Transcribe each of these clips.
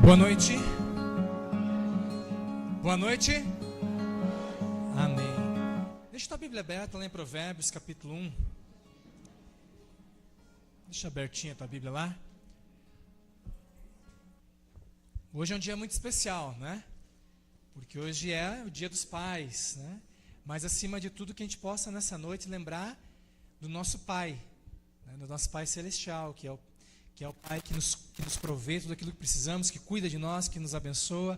Boa noite. Boa noite. Amém. Deixa a tua Bíblia aberta lá em Provérbios, capítulo 1. Deixa abertinha a tua Bíblia lá. Hoje é um dia muito especial, né? Porque hoje é o Dia dos Pais, né? Mas acima de tudo que a gente possa nessa noite lembrar do nosso Pai, né? Do nosso Pai Celestial, que é o Pai que nos provê tudo aquilo que precisamos, que cuida de nós, que nos abençoa.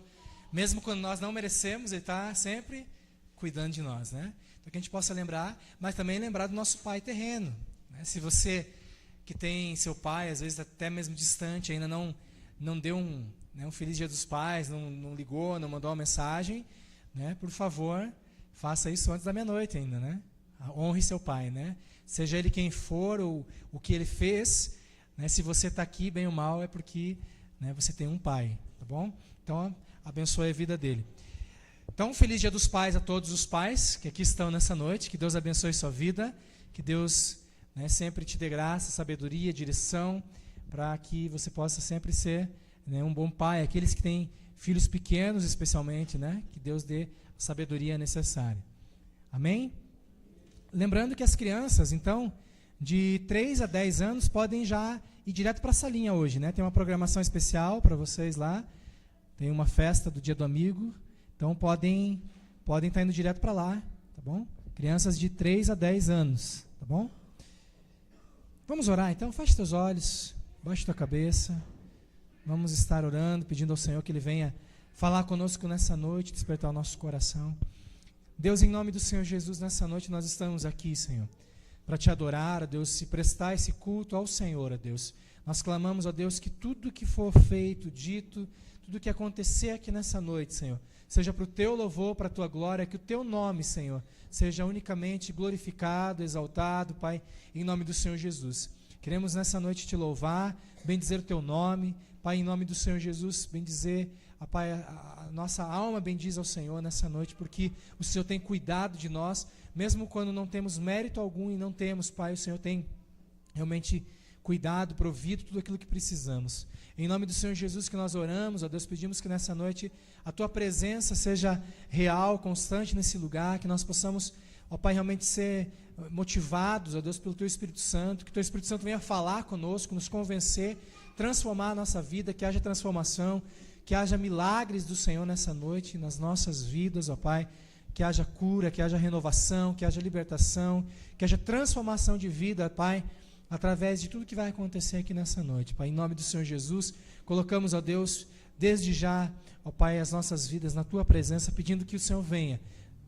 Mesmo quando nós não merecemos, Ele está sempre cuidando de nós, né? Então que a gente possa lembrar, mas também lembrar do nosso Pai terreno, né? Se você que tem seu pai, às vezes até mesmo distante, ainda não deu um Feliz Dia dos Pais, não ligou, não mandou uma mensagem, né? Por favor, faça isso antes da meia-noite ainda, né? Honre seu pai, né? Seja ele quem for, ou o que ele fez, né? Se você está aqui, bem ou mal, é porque, né, você tem um pai, tá bom? Então, abençoe a vida dele. Então, Feliz Dia dos Pais a todos os pais que aqui estão nessa noite. Que Deus abençoe sua vida. Que Deus, né, sempre te dê graça, sabedoria, direção, para que você possa sempre ser, né, um bom pai. Aqueles que têm filhos pequenos, especialmente, né, que Deus dê a sabedoria necessária. Amém? Lembrando que as crianças, então, de 3 a 10 anos, podem já ir direto para a salinha hoje, né? Tem uma programação especial para vocês lá. Tem uma festa do Dia do Amigo. Então, podem estar indo direto para lá, tá bom? Crianças de 3 a 10 anos, tá bom? Vamos orar, então. Feche teus olhos, baixe tua cabeça. Vamos estar orando, pedindo ao Senhor que Ele venha falar conosco nessa noite, despertar o nosso coração. Deus, em nome do Senhor Jesus, nessa noite nós estamos aqui, Senhor, para te adorar, ó Deus, se prestar esse culto ao Senhor, ó Deus. Nós clamamos, ó Deus, que tudo que for feito, dito, tudo que acontecer aqui nessa noite, Senhor, seja para o teu louvor, para a tua glória, que o teu nome, Senhor, seja unicamente glorificado, exaltado, Pai, em nome do Senhor Jesus. Queremos nessa noite te louvar, bendizer o teu nome, Pai, em nome do Senhor Jesus, bendizer, Pai, a nossa alma bendiz ao Senhor nessa noite, porque o Senhor tem cuidado de nós, mesmo quando não temos mérito algum e não temos, Pai, o Senhor tem realmente cuidado, provido tudo aquilo que precisamos. Em nome do Senhor Jesus que nós oramos, ó Deus, pedimos que nessa noite a Tua presença seja real, constante nesse lugar, que nós possamos, ó Pai, realmente ser motivados, ó Deus, pelo Teu Espírito Santo, que o Teu Espírito Santo venha falar conosco, nos convencer, transformar a nossa vida, que haja transformação, que haja milagres do Senhor nessa noite, nas nossas vidas, ó Pai, que haja cura, que haja renovação, que haja libertação, que haja transformação de vida, Pai, através de tudo que vai acontecer aqui nessa noite, Pai. Em nome do Senhor Jesus, colocamos, ó Deus, desde já, ó Pai, as nossas vidas na Tua presença, pedindo que o Senhor venha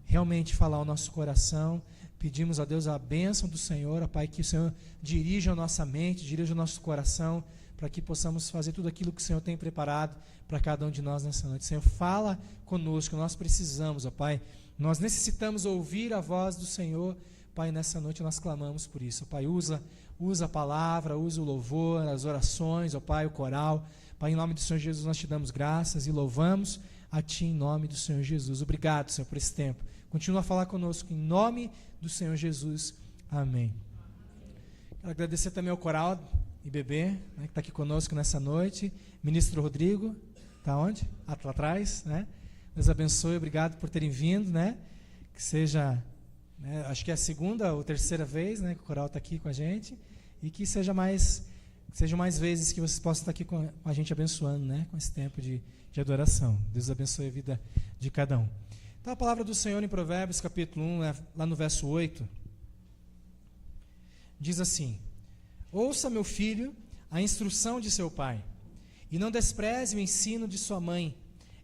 realmente falar ao nosso coração. Pedimos, ó Deus, a bênção do Senhor, ó Pai, que o Senhor dirija a nossa mente, dirija o nosso coração, para que possamos fazer tudo aquilo que o Senhor tem preparado para cada um de nós nessa noite. Senhor, fala conosco, nós precisamos, ó Pai, nós necessitamos ouvir a voz do Senhor, Pai, nessa noite nós clamamos por isso. Ó Pai, usa a palavra, usa o louvor, as orações, ó Pai, o coral. Pai, em nome do Senhor Jesus, nós te damos graças e louvamos a Ti em nome do Senhor Jesus. Obrigado, Senhor, por esse tempo. Continua a falar conosco em nome do Senhor Jesus. Amém. Quero agradecer também ao coral IBB, né, que está aqui conosco nessa noite. Ministro Rodrigo, está onde? Lá atrás, né? Deus abençoe, obrigado por terem vindo, né? Que seja, né, acho que é a segunda ou terceira vez, né, que o coral está aqui com a gente, e que sejam mais vezes que vocês possam estar aqui com a gente abençoando, né, com esse tempo de adoração. Deus abençoe a vida de cada um. Então a palavra do Senhor em Provérbios capítulo 1, lá no verso 8, diz assim: ouça, meu filho, a instrução de seu pai, e não despreze o ensino de sua mãe.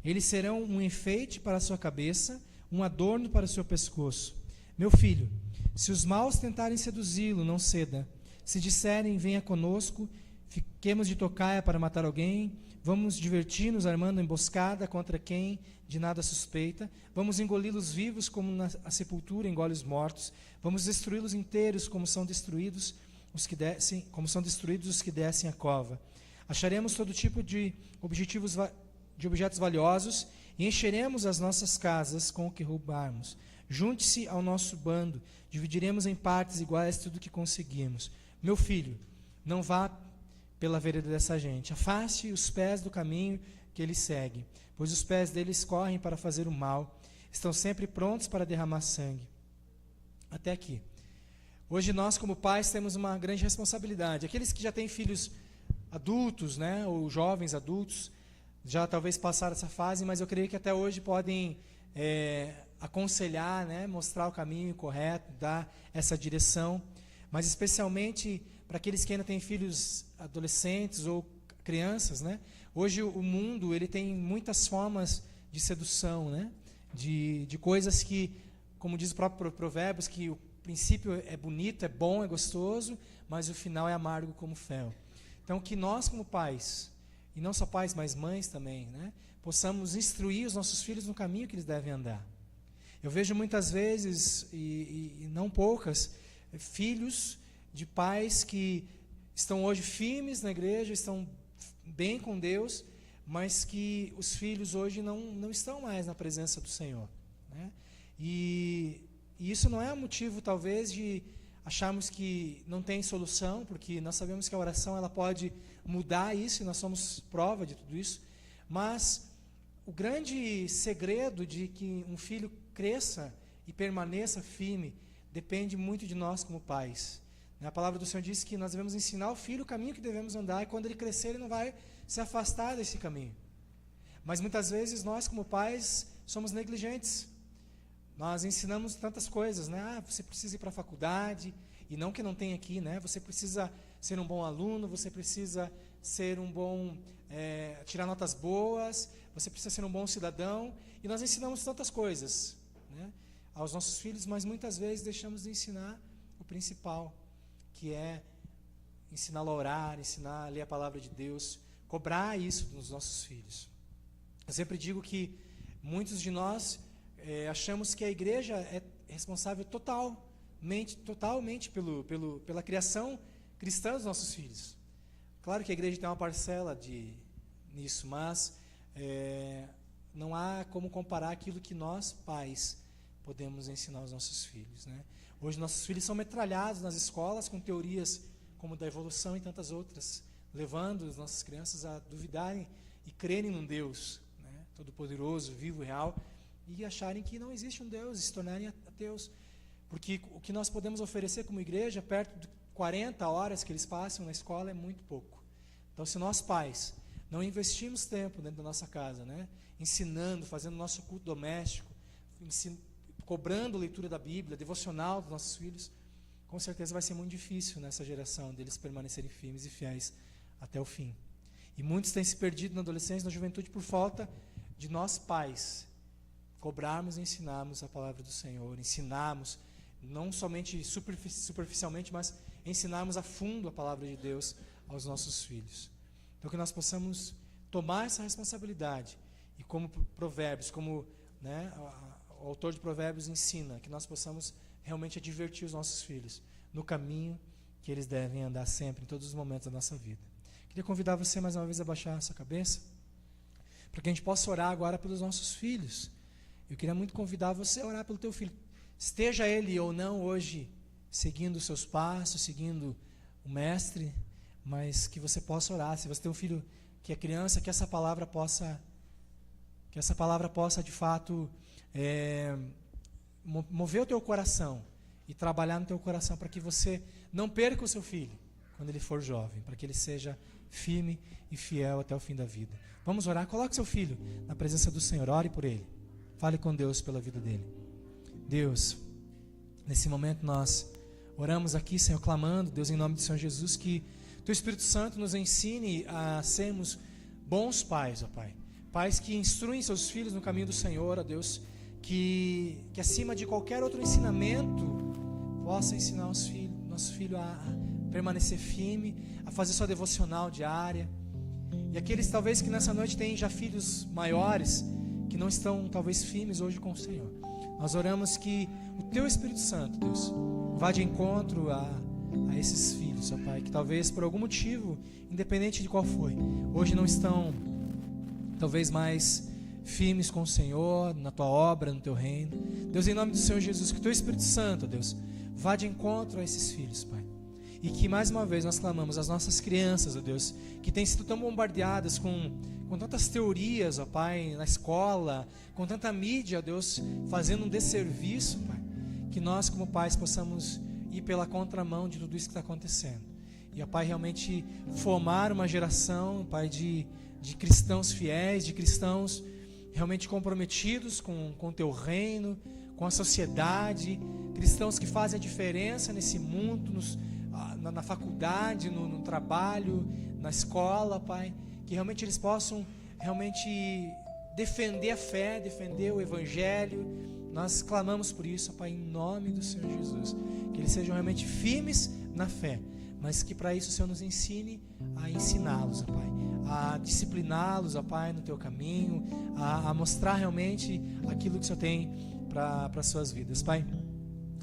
Eles serão um enfeite para a sua cabeça, um adorno para o seu pescoço. Meu filho, se os maus tentarem seduzi-lo, não ceda. Se disserem, venha conosco, fiquemos de tocaia para matar alguém, vamos divertir-nos armando emboscada contra quem de nada suspeita, vamos engoli-los vivos como a sepultura engole os mortos, vamos destruí-los inteiros como são destruídos os que descem a cova. Acharemos todo tipo de objetos valiosos e encheremos as nossas casas com o que roubarmos. Junte-se ao nosso bando, dividiremos em partes iguais tudo o que conseguimos. Meu filho, não vá pela vereda dessa gente, afaste os pés do caminho que ele segue, pois os pés deles correm para fazer o mal, estão sempre prontos para derramar sangue. Até aqui. Hoje nós, como pais, temos uma grande responsabilidade. Aqueles que já têm filhos adultos, né, ou jovens adultos, já talvez passaram essa fase, mas eu creio que até hoje podem aconselhar, né, mostrar o caminho correto, dar essa direção, mas especialmente para aqueles que ainda têm filhos adolescentes ou crianças, né? Hoje o mundo ele tem muitas formas de sedução, né? De coisas que, como diz o próprio Provérbios, que o princípio é bonito, é bom, é gostoso, mas o final é amargo como fel. Então, que nós como pais, e não só pais, mas mães também, né, possamos instruir os nossos filhos no caminho que eles devem andar. Eu vejo muitas vezes, e não poucas, filhos de pais que estão hoje firmes na igreja, estão bem com Deus, mas que os filhos hoje não estão mais na presença do Senhor, né? E isso não é motivo, talvez, de acharmos que não tem solução, porque nós sabemos que a oração ela pode mudar isso, e nós somos prova de tudo isso, mas o grande segredo de que um filho cresça e permaneça firme depende muito de nós como pais. A palavra do Senhor diz que nós devemos ensinar o filho o caminho que devemos andar, e quando ele crescer, ele não vai se afastar desse caminho. Mas muitas vezes nós, como pais, somos negligentes. Nós ensinamos tantas coisas, né? Ah, você precisa ir para a faculdade, e não que não tenha aqui, né? Você precisa ser um bom aluno, você precisa ser um bom, tirar notas boas, você precisa ser um bom cidadão, e nós ensinamos tantas coisas, né, aos nossos filhos, mas muitas vezes deixamos de ensinar o principal, que é ensiná-lo a orar, ensinar a ler a palavra de Deus, cobrar isso dos nossos filhos. Eu sempre digo que muitos de nós achamos que a igreja é responsável totalmente pela criação cristã dos nossos filhos. Claro que a igreja tem uma parcela nisso, mas não há como comparar aquilo que nós, pais, podemos ensinar aos nossos filhos, né? Hoje nossos filhos são metralhados nas escolas com teorias como da evolução e tantas outras, levando as nossas crianças a duvidarem e crerem num Deus, né, todo-poderoso, vivo, real, e acharem que não existe um Deus, e se tornarem ateus. Porque o que nós podemos oferecer como igreja, perto de 40 horas que eles passam na escola, é muito pouco. Então, se nós pais não investimos tempo dentro da nossa casa, né, ensinando, fazendo nosso culto doméstico, cobrando a leitura da Bíblia, devocional dos nossos filhos, com certeza vai ser muito difícil nessa geração deles permanecerem firmes e fiéis até o fim. E muitos têm se perdido na adolescência, na juventude, por falta de nós pais cobrarmos e ensinarmos a palavra do Senhor, ensinarmos, não somente superficialmente, mas ensinarmos a fundo a palavra de Deus aos nossos filhos. Então que nós possamos tomar essa responsabilidade, e como Provérbios, como, né, o autor de Provérbios ensina, que nós possamos realmente advertir os nossos filhos no caminho que eles devem andar sempre, em todos os momentos da nossa vida. Queria convidar você mais uma vez a baixar a sua cabeça, para que a gente possa orar agora pelos nossos filhos. Eu queria muito convidar você a orar pelo teu filho, esteja ele ou não hoje seguindo os seus passos, seguindo o mestre, mas que você possa orar. Se você tem um filho que é criança, que essa palavra possa de fato mover o teu coração e trabalhar no teu coração, para que você não perca o seu filho quando ele for jovem, para que ele seja firme e fiel até o fim da vida. Vamos orar. Coloque seu filho na presença do Senhor, ore por ele, fale com Deus pela vida dele. Deus, nesse momento nós oramos aqui, Senhor, clamando, Deus, em nome do Senhor Jesus, que Teu Espírito Santo nos ensine a sermos bons pais, ó Pai. Pais que instruem seus filhos no caminho do Senhor, ó Deus, que acima de qualquer outro ensinamento, possa ensinar nosso filho a permanecer firme, a fazer sua devocional diária. E aqueles talvez que nessa noite têm já filhos maiores, que não estão talvez firmes hoje com o Senhor, nós oramos que o Teu Espírito Santo, Deus, vá de encontro a esses filhos, ó Pai, que talvez por algum motivo, independente de qual foi, hoje não estão talvez mais firmes com o Senhor, na Tua obra, no Teu reino. Deus, em nome do Senhor Jesus, que o Teu Espírito Santo, Deus, vá de encontro a esses filhos, Pai, E que mais uma vez nós clamamos as nossas crianças, ó Deus, que têm sido tão bombardeadas com tantas teorias, ó Pai, na escola, com tanta mídia, ó Deus, fazendo um desserviço, Pai, que nós como pais possamos ir pela contramão de tudo isso que está acontecendo. E, ó Pai, realmente formar uma geração, Pai, de cristãos fiéis, de cristãos realmente comprometidos com o Teu reino, com a sociedade, cristãos que fazem a diferença nesse mundo, na faculdade, no trabalho, na escola, Pai, que realmente eles possam realmente defender a fé, defender o Evangelho. Nós clamamos por isso, Pai, em nome do Senhor Jesus, que eles sejam realmente firmes na fé, mas que para isso o Senhor nos ensine a ensiná-los, ó Pai, a discipliná-los, ó Pai, no Teu caminho, a mostrar realmente aquilo que o Senhor tem para as suas vidas, Pai.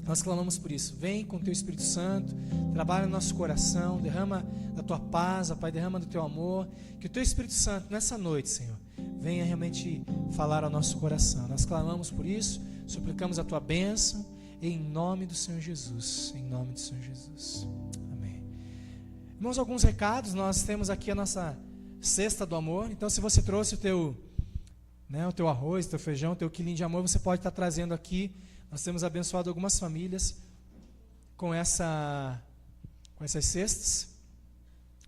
Nós clamamos por isso. Vem com o Teu Espírito Santo, trabalha no nosso coração, derrama da Tua paz, ó Pai, derrama do Teu amor, que o Teu Espírito Santo nessa noite, Senhor, venha realmente falar ao nosso coração. Nós clamamos por isso, suplicamos a Tua bênção, em nome do Senhor Jesus, em nome do Senhor Jesus. Amém. Irmãos, alguns recados. Nós temos aqui a nossa cesta do amor. Então, se você trouxe o teu arroz, o teu feijão, o teu quilinho de amor, você pode estar trazendo aqui. Nós temos abençoado algumas famílias com essas cestas.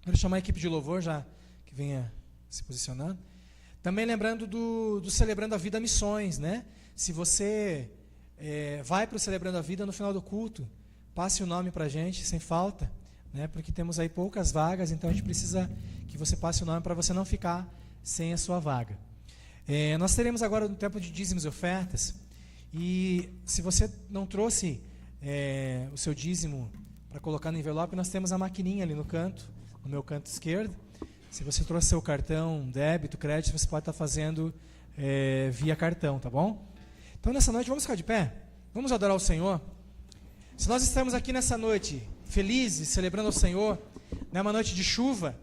Quero chamar a equipe de louvor já que venha se posicionando. Também lembrando do Celebrando a Vida Missões, né? Se você vai para o Celebrando a Vida no final do culto, passe o nome para a gente, sem falta, né? Porque temos aí poucas vagas, então a gente precisa que você passe o nome para você não ficar sem a sua vaga. Nós teremos agora um tempo de dízimos e ofertas, e se você não trouxe o seu dízimo para colocar no envelope, nós temos a maquininha ali no canto, no meu canto esquerdo. Se você trouxe seu cartão, débito, crédito, você pode estar fazendo via cartão, tá bom? Então nessa noite vamos ficar de pé, vamos adorar o Senhor. Se nós estamos aqui nessa noite felizes, celebrando ao Senhor, não é uma noite de chuva,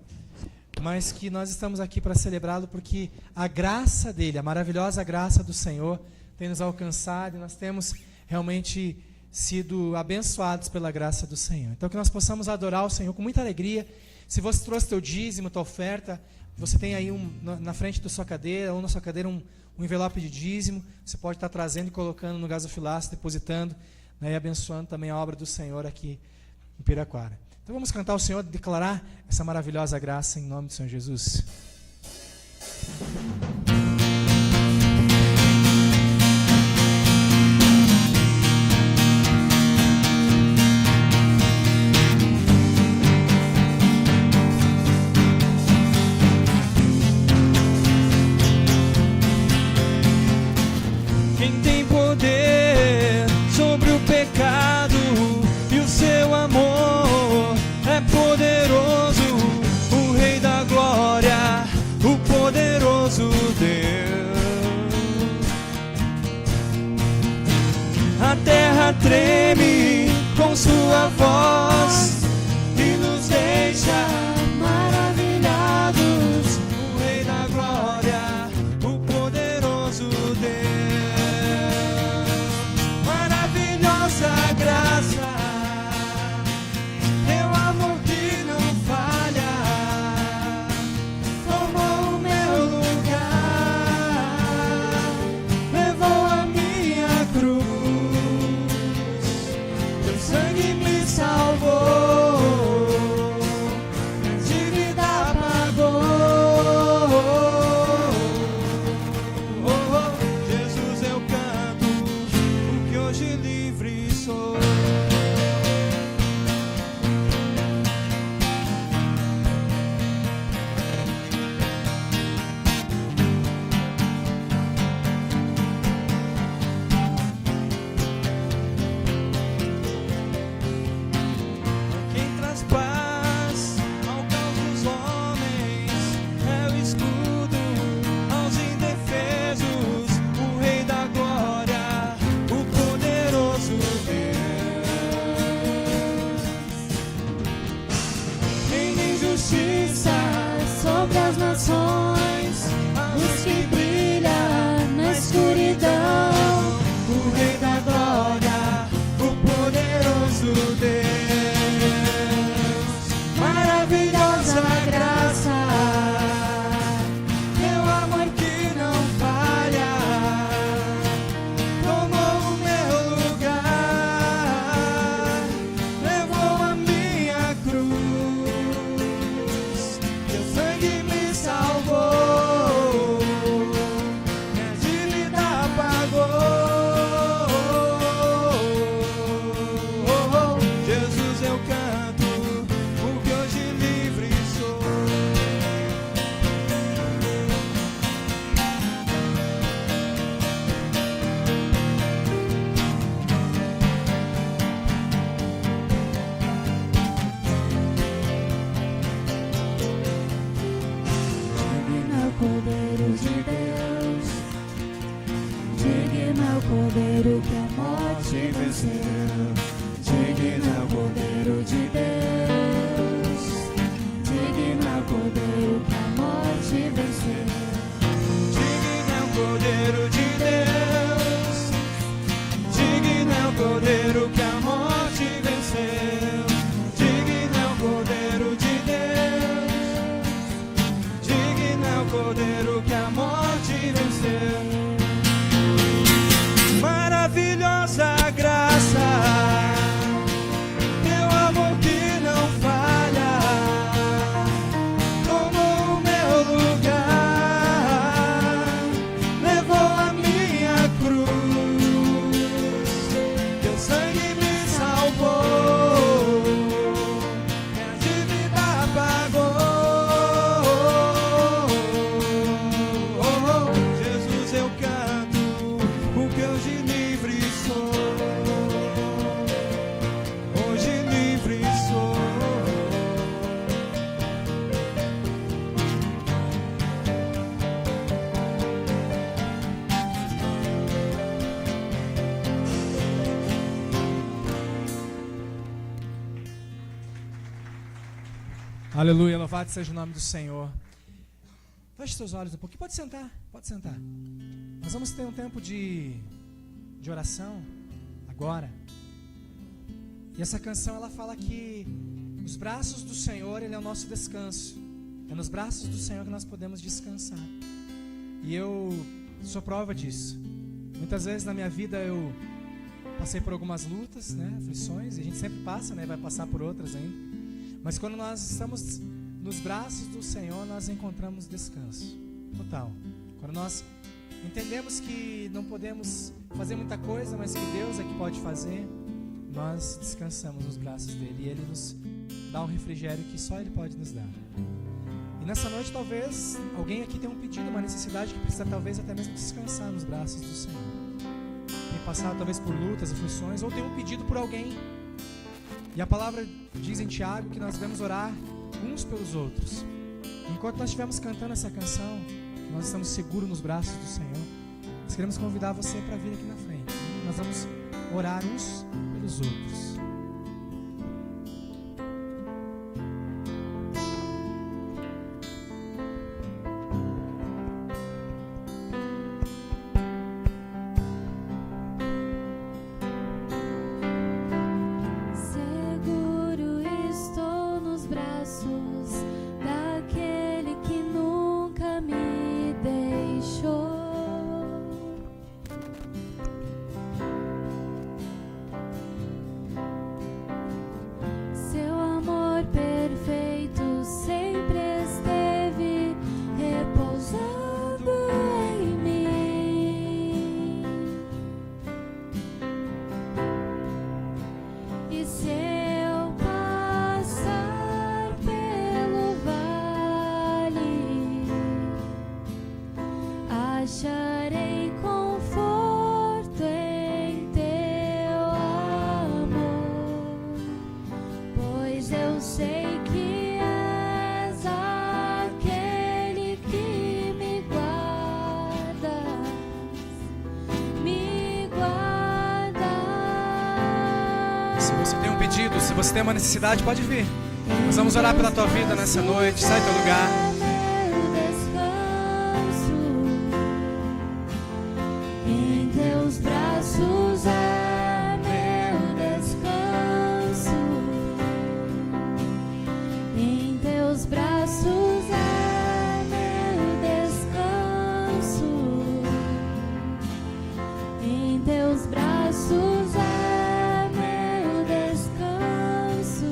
mas que nós estamos aqui para celebrá-lo porque a graça dele, a maravilhosa graça do Senhor tem nos alcançado, e nós temos realmente sido abençoados pela graça do Senhor. Então que nós possamos adorar o Senhor com muita alegria. Se você trouxe teu dízimo, tua oferta, você tem aí na frente da sua cadeira, ou na sua cadeira um envelope de dízimo, você pode estar trazendo e colocando no gasofilaço, depositando, né, e abençoando também a obra do Senhor aqui em Piraquara. Então vamos cantar ao Senhor, declarar essa maravilhosa graça em nome do Senhor Jesus. Quem tem poder sobre o pecado e o seu amor é poderoso, o Rei da Glória, o poderoso Deus. A terra treme com sua voz e nos deixa maravilhados, o Rei da Glória, o poderoso Deus. Maravilhosa graça, teu amor que não falha, tomou o meu lugar, levou a minha cruz, teu sangue me salvou. é o Cordeiro que a morte venceu. Digno é o Cordeiro de Deus. Digno é o Cordeiro que a morte venceu. Digno é o Cordeiro de Deus. Digno é o Cordeiro que a morte venceu. Digno é o Cordeiro de Deus. Digno é o Cordeiro que a morte venceu. Maravilhosa graça, teu amor que não falha, tomou o meu lugar, levou a minha cruz, teu sangue me salvou, minha dívida pagou. Jesus, eu canto, porque hoje livre sou. Hoje livre sou. Aleluia, louvado seja o nome do Senhor. Feche seus olhos um pouquinho, pode sentar, pode sentar. Nós vamos ter um tempo de oração agora. E essa canção ela fala que os braços do Senhor, ele é o nosso descanso. É nos braços do Senhor que nós podemos descansar. E eu sou prova disso. Muitas vezes na minha vida eu passei por algumas lutas, né, aflições, e a gente sempre passa, né, vai passar por outras ainda. Mas quando nós estamos nos braços do Senhor, nós encontramos descanso total. Quando nós entendemos que não podemos fazer muita coisa, mas que Deus é que pode fazer, nós descansamos nos braços dele e ele nos dá um refrigério que só ele pode nos dar. E nessa noite talvez alguém aqui tenha um pedido, uma necessidade que precisa talvez até mesmo descansar nos braços do Senhor. Tem passado talvez por lutas, aflições, ou tem um pedido por alguém. E a palavra diz em Tiago que nós devemos orar uns pelos outros. Enquanto nós estivermos cantando essa canção, nós estamos seguros nos braços do Senhor, nós queremos convidar você para vir aqui na frente. Nós vamos orar uns pelos outros. Seguro estou nos braços daquele que nunca me deixou. Seu amor perfeito sempre esteve repousando em mim. E se eu passar pelo vale, acharei conforto em teu amor, pois eu sei que és aquele que me guardas, me guardas. Se você tem um pedido, se você tem uma necessidade, pode vir. Nós vamos orar pela tua vida nessa noite. Sai do teu lugar. Meu descanso, em teus braços é meu descanso, em teus braços é meu descanso, em teus braços é meu descanso.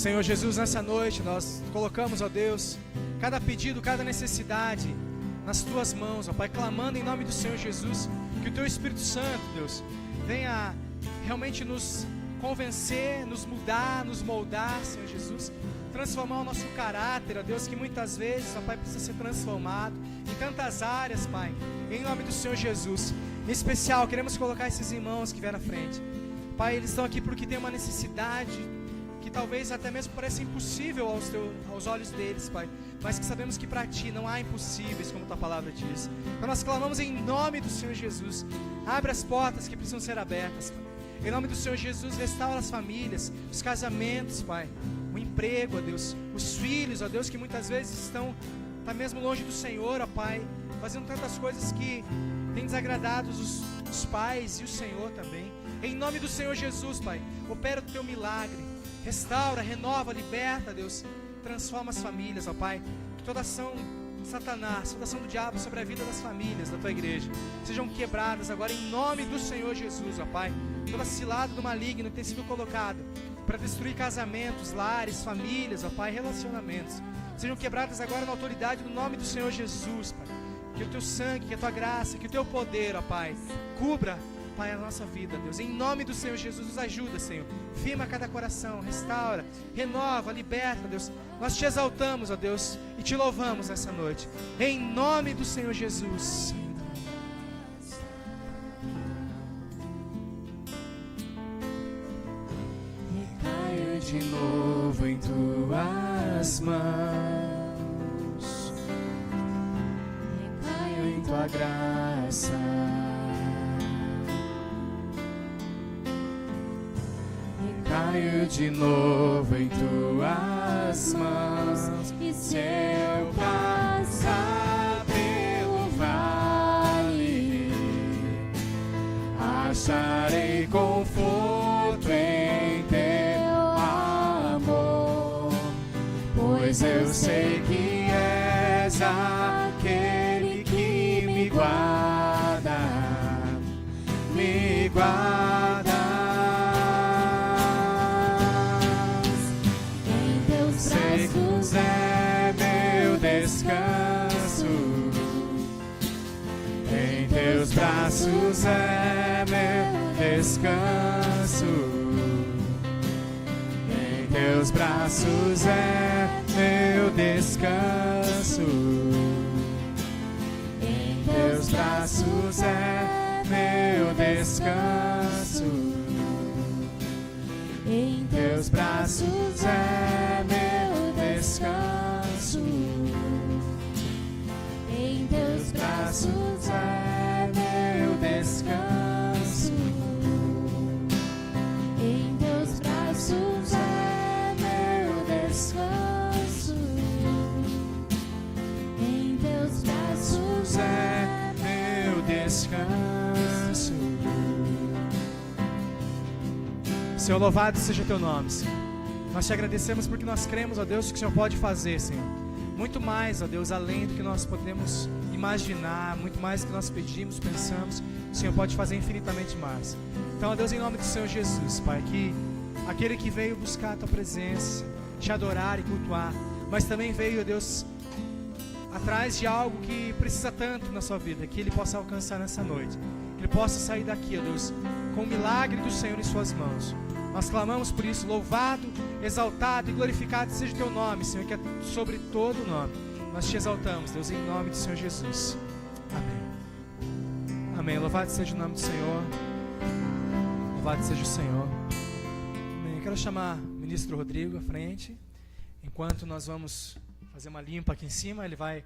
Senhor Jesus, nessa noite nós colocamos, ó Deus, cada pedido, cada necessidade nas Tuas mãos, ó Pai, clamando em nome do Senhor Jesus, que o Teu Espírito Santo, Deus, venha realmente nos convencer, nos mudar, nos moldar, Senhor Jesus, transformar o nosso caráter, ó Deus, que muitas vezes, ó Pai, precisa ser transformado em tantas áreas, Pai, em nome do Senhor Jesus. Em especial, queremos colocar esses irmãos que vieram à frente, Pai, eles estão aqui porque tem uma necessidade que talvez até mesmo pareça impossível aos olhos deles, Pai, mas que sabemos que para Ti não há impossíveis, como Tua palavra diz. Então nós clamamos em nome do Senhor Jesus, abre as portas que precisam ser abertas, Pai. Em nome do Senhor Jesus, restaura as famílias, os casamentos, Pai, o emprego, ó Deus, os filhos, ó Deus, que muitas vezes estão mesmo longe do Senhor, ó Pai, fazendo tantas coisas que têm desagradado os pais e o Senhor também. Em nome do Senhor Jesus, Pai, opera o Teu milagre, restaura, renova, liberta, Deus, transforma as famílias, ó Pai, que toda ação de Satanás, toda ação do diabo sobre a vida das famílias da Tua igreja sejam quebradas agora em nome do Senhor Jesus, ó Pai. Toda cilada do maligno que tem sido colocado para destruir casamentos, lares, famílias, ó Pai, relacionamentos, sejam quebradas agora na autoridade do nome do Senhor Jesus, Pai. Que o Teu sangue, que a Tua graça, que o Teu poder, ó Pai, cubra, Pai, a nossa vida, Deus. Em nome do Senhor Jesus, nos ajuda, Senhor. Firma cada coração, restaura, renova, liberta, Deus. Nós Te exaltamos, ó Deus, e Te louvamos nessa noite. Em nome do Senhor Jesus. Recaio de novo em Tuas mãos, recaio em Tua graça. Caio de novo em Tuas mãos, e se eu passar pelo vale, acharei conforto em Teu amor, pois eu sei que és aquele que me guarda, me guarda. É meu descanso, em Teus braços é meu descanso, em Teus braços é meu descanso, em Teus braços é meu descanso, em Teus braços é meu descanso, em Teus braços é meu descanso, em Teus braços é meu descanso, em Teus braços é meu descanso. Senhor, louvado seja o Teu nome, Senhor. Nós Te agradecemos porque nós cremos, ó Deus, que o Senhor pode fazer, Senhor, muito mais, ó Deus, além do que nós podemos imaginar, muito mais do que nós pedimos, pensamos, o Senhor pode fazer infinitamente mais. Então, ó Deus, em nome do Senhor Jesus, Pai, que aquele que veio buscar a Tua presença, Te adorar e cultuar, mas também veio, ó Deus, atrás de algo que precisa tanto na sua vida, que ele possa alcançar nessa noite, que ele possa sair daqui, ó Deus, com o milagre do Senhor em suas mãos. Nós clamamos por isso. Louvado, exaltado e glorificado seja o Teu nome, Senhor, que é sobre todo nome. Nós Te exaltamos, Deus, em nome do Senhor Jesus. Amém. Amém. Louvado seja o nome do Senhor. Louvado seja o Senhor. Amém. Eu quero chamar o ministro Rodrigo à frente. Enquanto nós vamos fazer uma limpa aqui em cima, ele vai...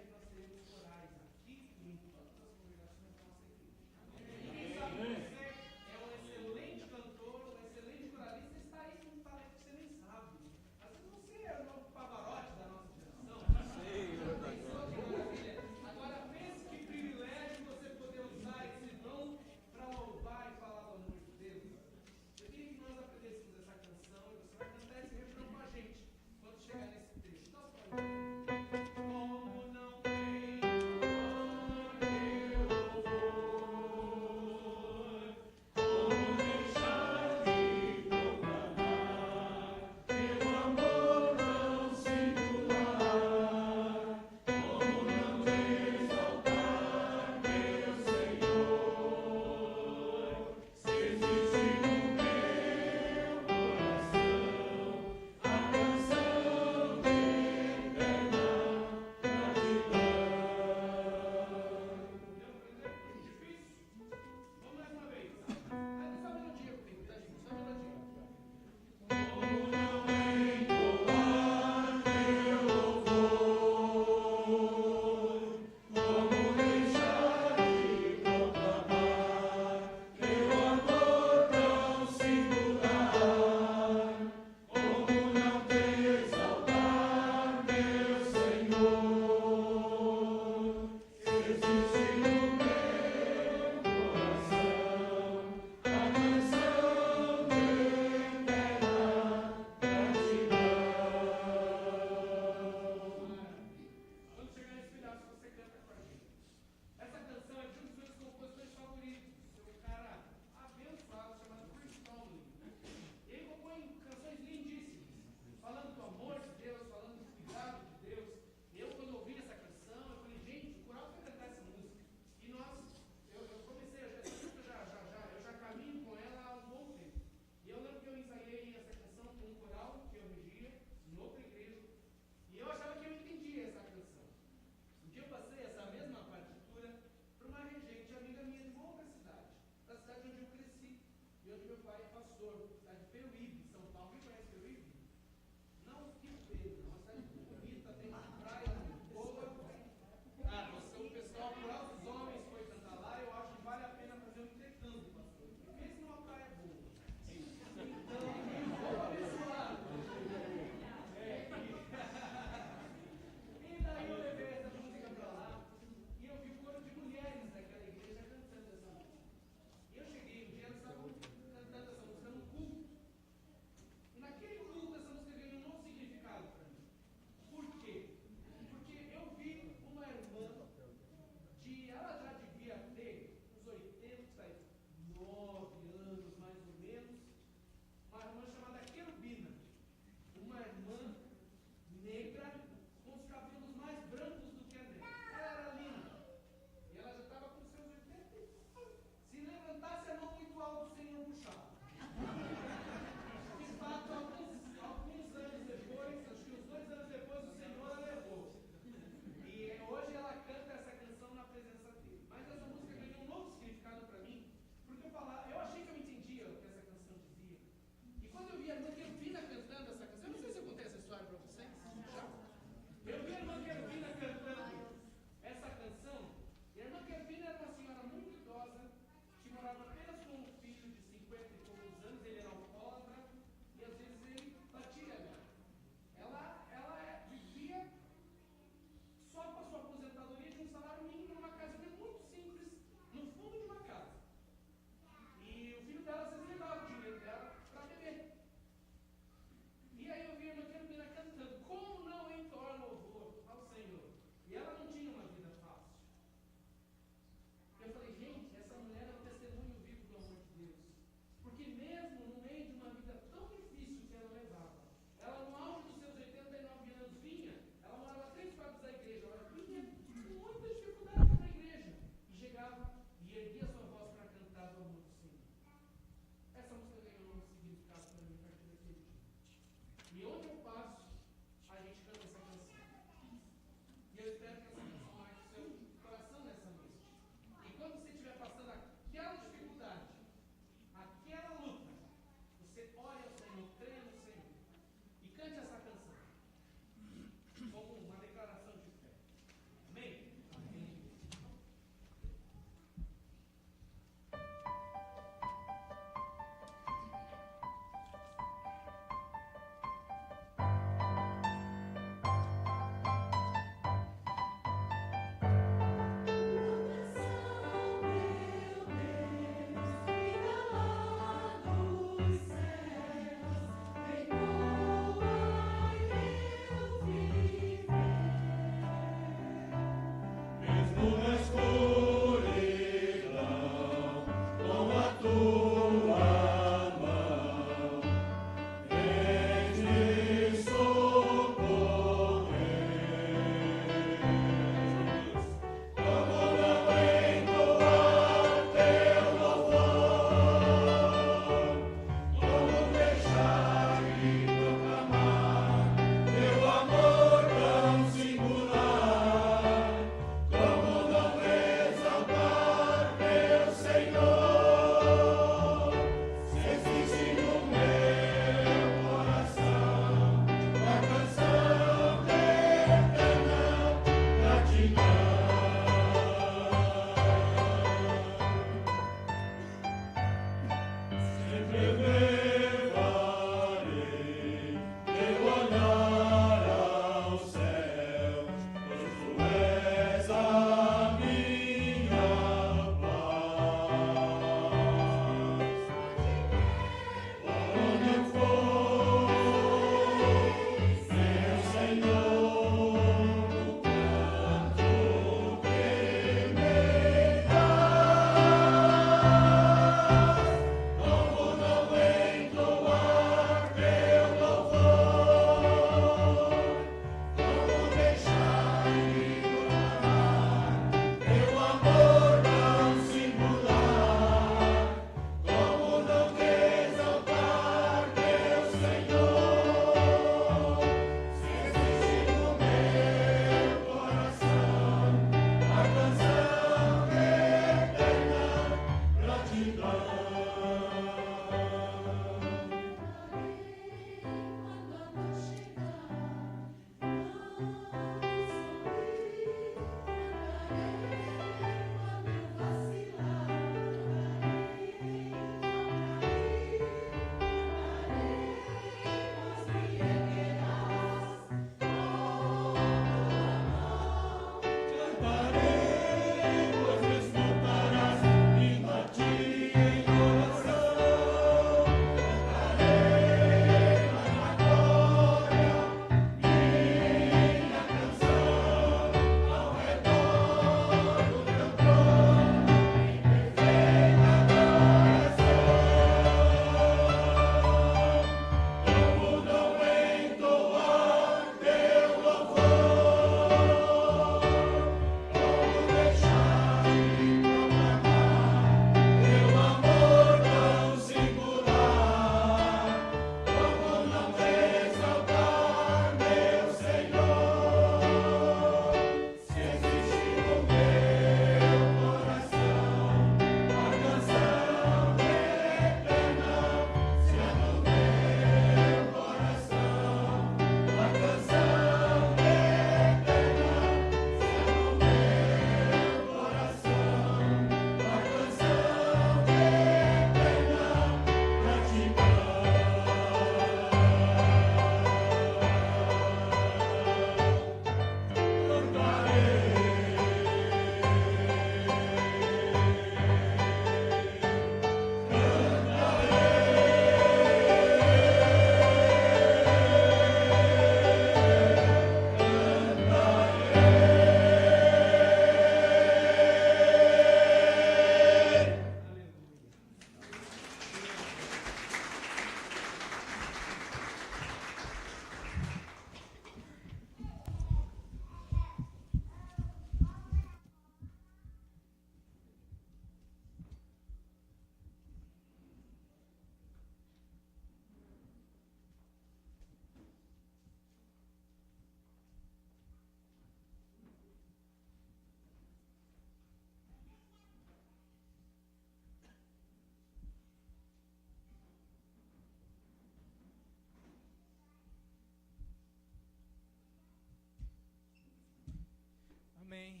Amém.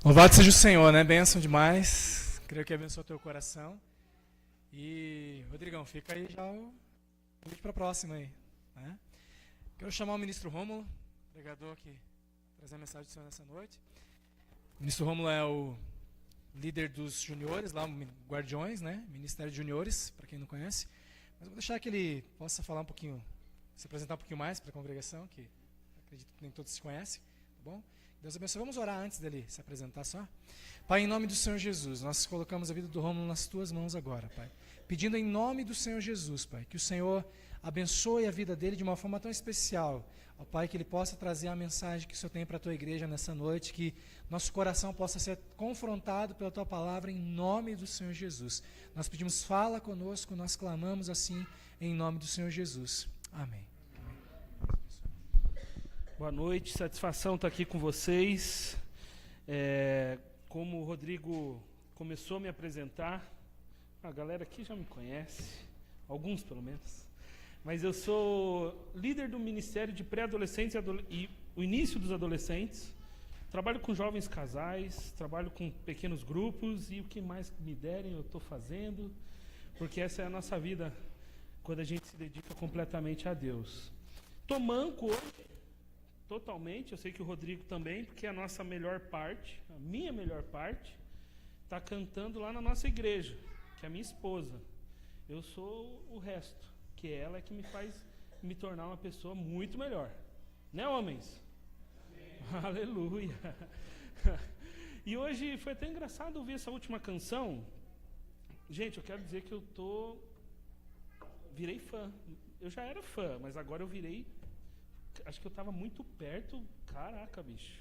Louvado seja o Senhor, né? Bênção demais. Creio que abençoe o teu coração. E, Rodrigão, fica aí já o convite para a próxima aí. Né? Quero chamar o ministro Rômulo, pregador que trazer a mensagem do Senhor nessa noite. O ministro Rômulo é o líder dos juniores, lá, Guardiões, né? Ministério de Juniores, para quem não conhece. Mas eu vou deixar que ele possa falar um pouquinho, se apresentar um pouquinho mais para a congregação, que acredito que nem todos se conhecem, tá bom? Deus abençoe. Vamos orar antes dele se apresentar só. Pai, em nome do Senhor Jesus, nós colocamos a vida do Rômulo nas tuas mãos agora, Pai. Pedindo em nome do Senhor Jesus, Pai, que o Senhor abençoe a vida dele de uma forma tão especial. Ó Pai, que ele possa trazer a mensagem que o Senhor tem para a tua igreja nessa noite, que nosso coração possa ser confrontado pela tua palavra em nome do Senhor Jesus. Nós pedimos, fala conosco, nós clamamos assim em nome do Senhor Jesus. Amém. Boa noite, satisfação estar aqui com vocês. Como o Rodrigo começou a me apresentar, a galera aqui já me conhece, alguns pelo menos, mas eu sou líder do Ministério de Pré-Adolescentes e o início dos adolescentes. Trabalho com jovens casais, trabalho com pequenos grupos e o que mais me derem eu estou fazendo, porque essa é a nossa vida quando a gente se dedica completamente a Deus. Estou manco hoje. Totalmente, eu sei que o Rodrigo também, porque a nossa melhor parte, a minha melhor parte, está cantando lá na nossa igreja, que é a minha esposa. Eu sou o resto, que ela é que me faz me tornar uma pessoa muito melhor. Né, homens? Amém. Aleluia. E hoje foi até engraçado ouvir essa última canção. Gente, eu quero dizer que virei fã. Eu já era fã, mas agora eu virei. Acho que eu estava muito perto. Caraca, bicho.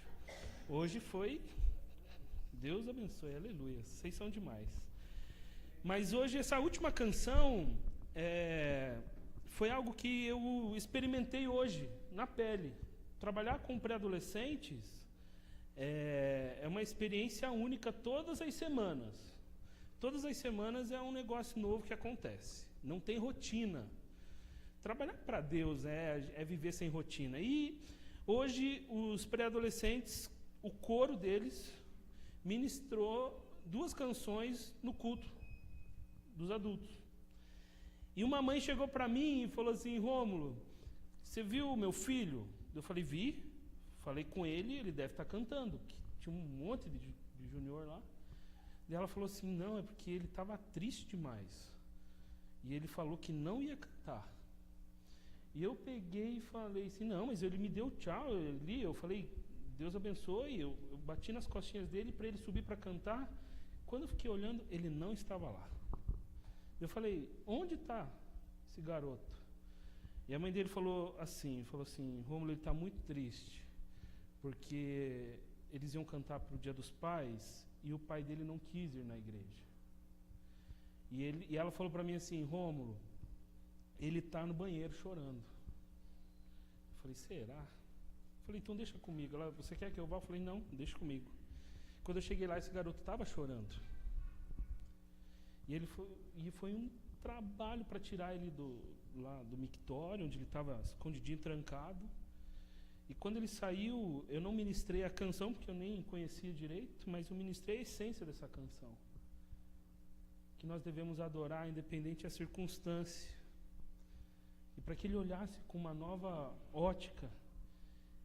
Hoje foi. Deus abençoe, aleluia. Vocês são demais. Mas hoje, essa última canção foi algo que eu experimentei hoje, na pele. Trabalhar com pré-adolescentes é uma experiência única todas as semanas. Todas as semanas é um negócio novo que acontece. Não tem rotina. Trabalhar para Deus é viver sem rotina. E hoje os pré-adolescentes, o coro deles, ministrou 2 canções no culto dos adultos. E uma mãe chegou para mim e falou assim: Rômulo, você viu o meu filho? Eu falei, vi. Falei com ele, ele deve estar cantando. Tinha um monte de junior lá. E ela falou assim, não, é porque ele estava triste demais. E ele falou que não ia cantar. E eu peguei e falei assim, não, mas ele me deu tchau. Eu falei, Deus abençoe. Eu bati nas costinhas dele para ele subir para cantar. Quando eu fiquei olhando, ele não estava lá. Eu falei, onde está esse garoto? E a mãe dele falou assim, Rômulo, ele está muito triste, porque eles iam cantar para o Dia dos Pais e o pai dele não quis ir na igreja. E ela falou para mim assim, Rômulo, ele está no banheiro chorando. Eu falei, será? Eu falei, então deixa comigo. Ela, você quer que eu vá? Eu falei, não, deixa comigo. Quando eu cheguei lá, esse garoto estava chorando. E foi um trabalho para tirar ele lá do mictório, onde ele estava escondidinho, trancado. E quando ele saiu, eu não ministrei a canção, porque eu nem conhecia direito, mas eu ministrei a essência dessa canção. Que nós devemos adorar, independente da circunstância. E para que ele olhasse com uma nova ótica.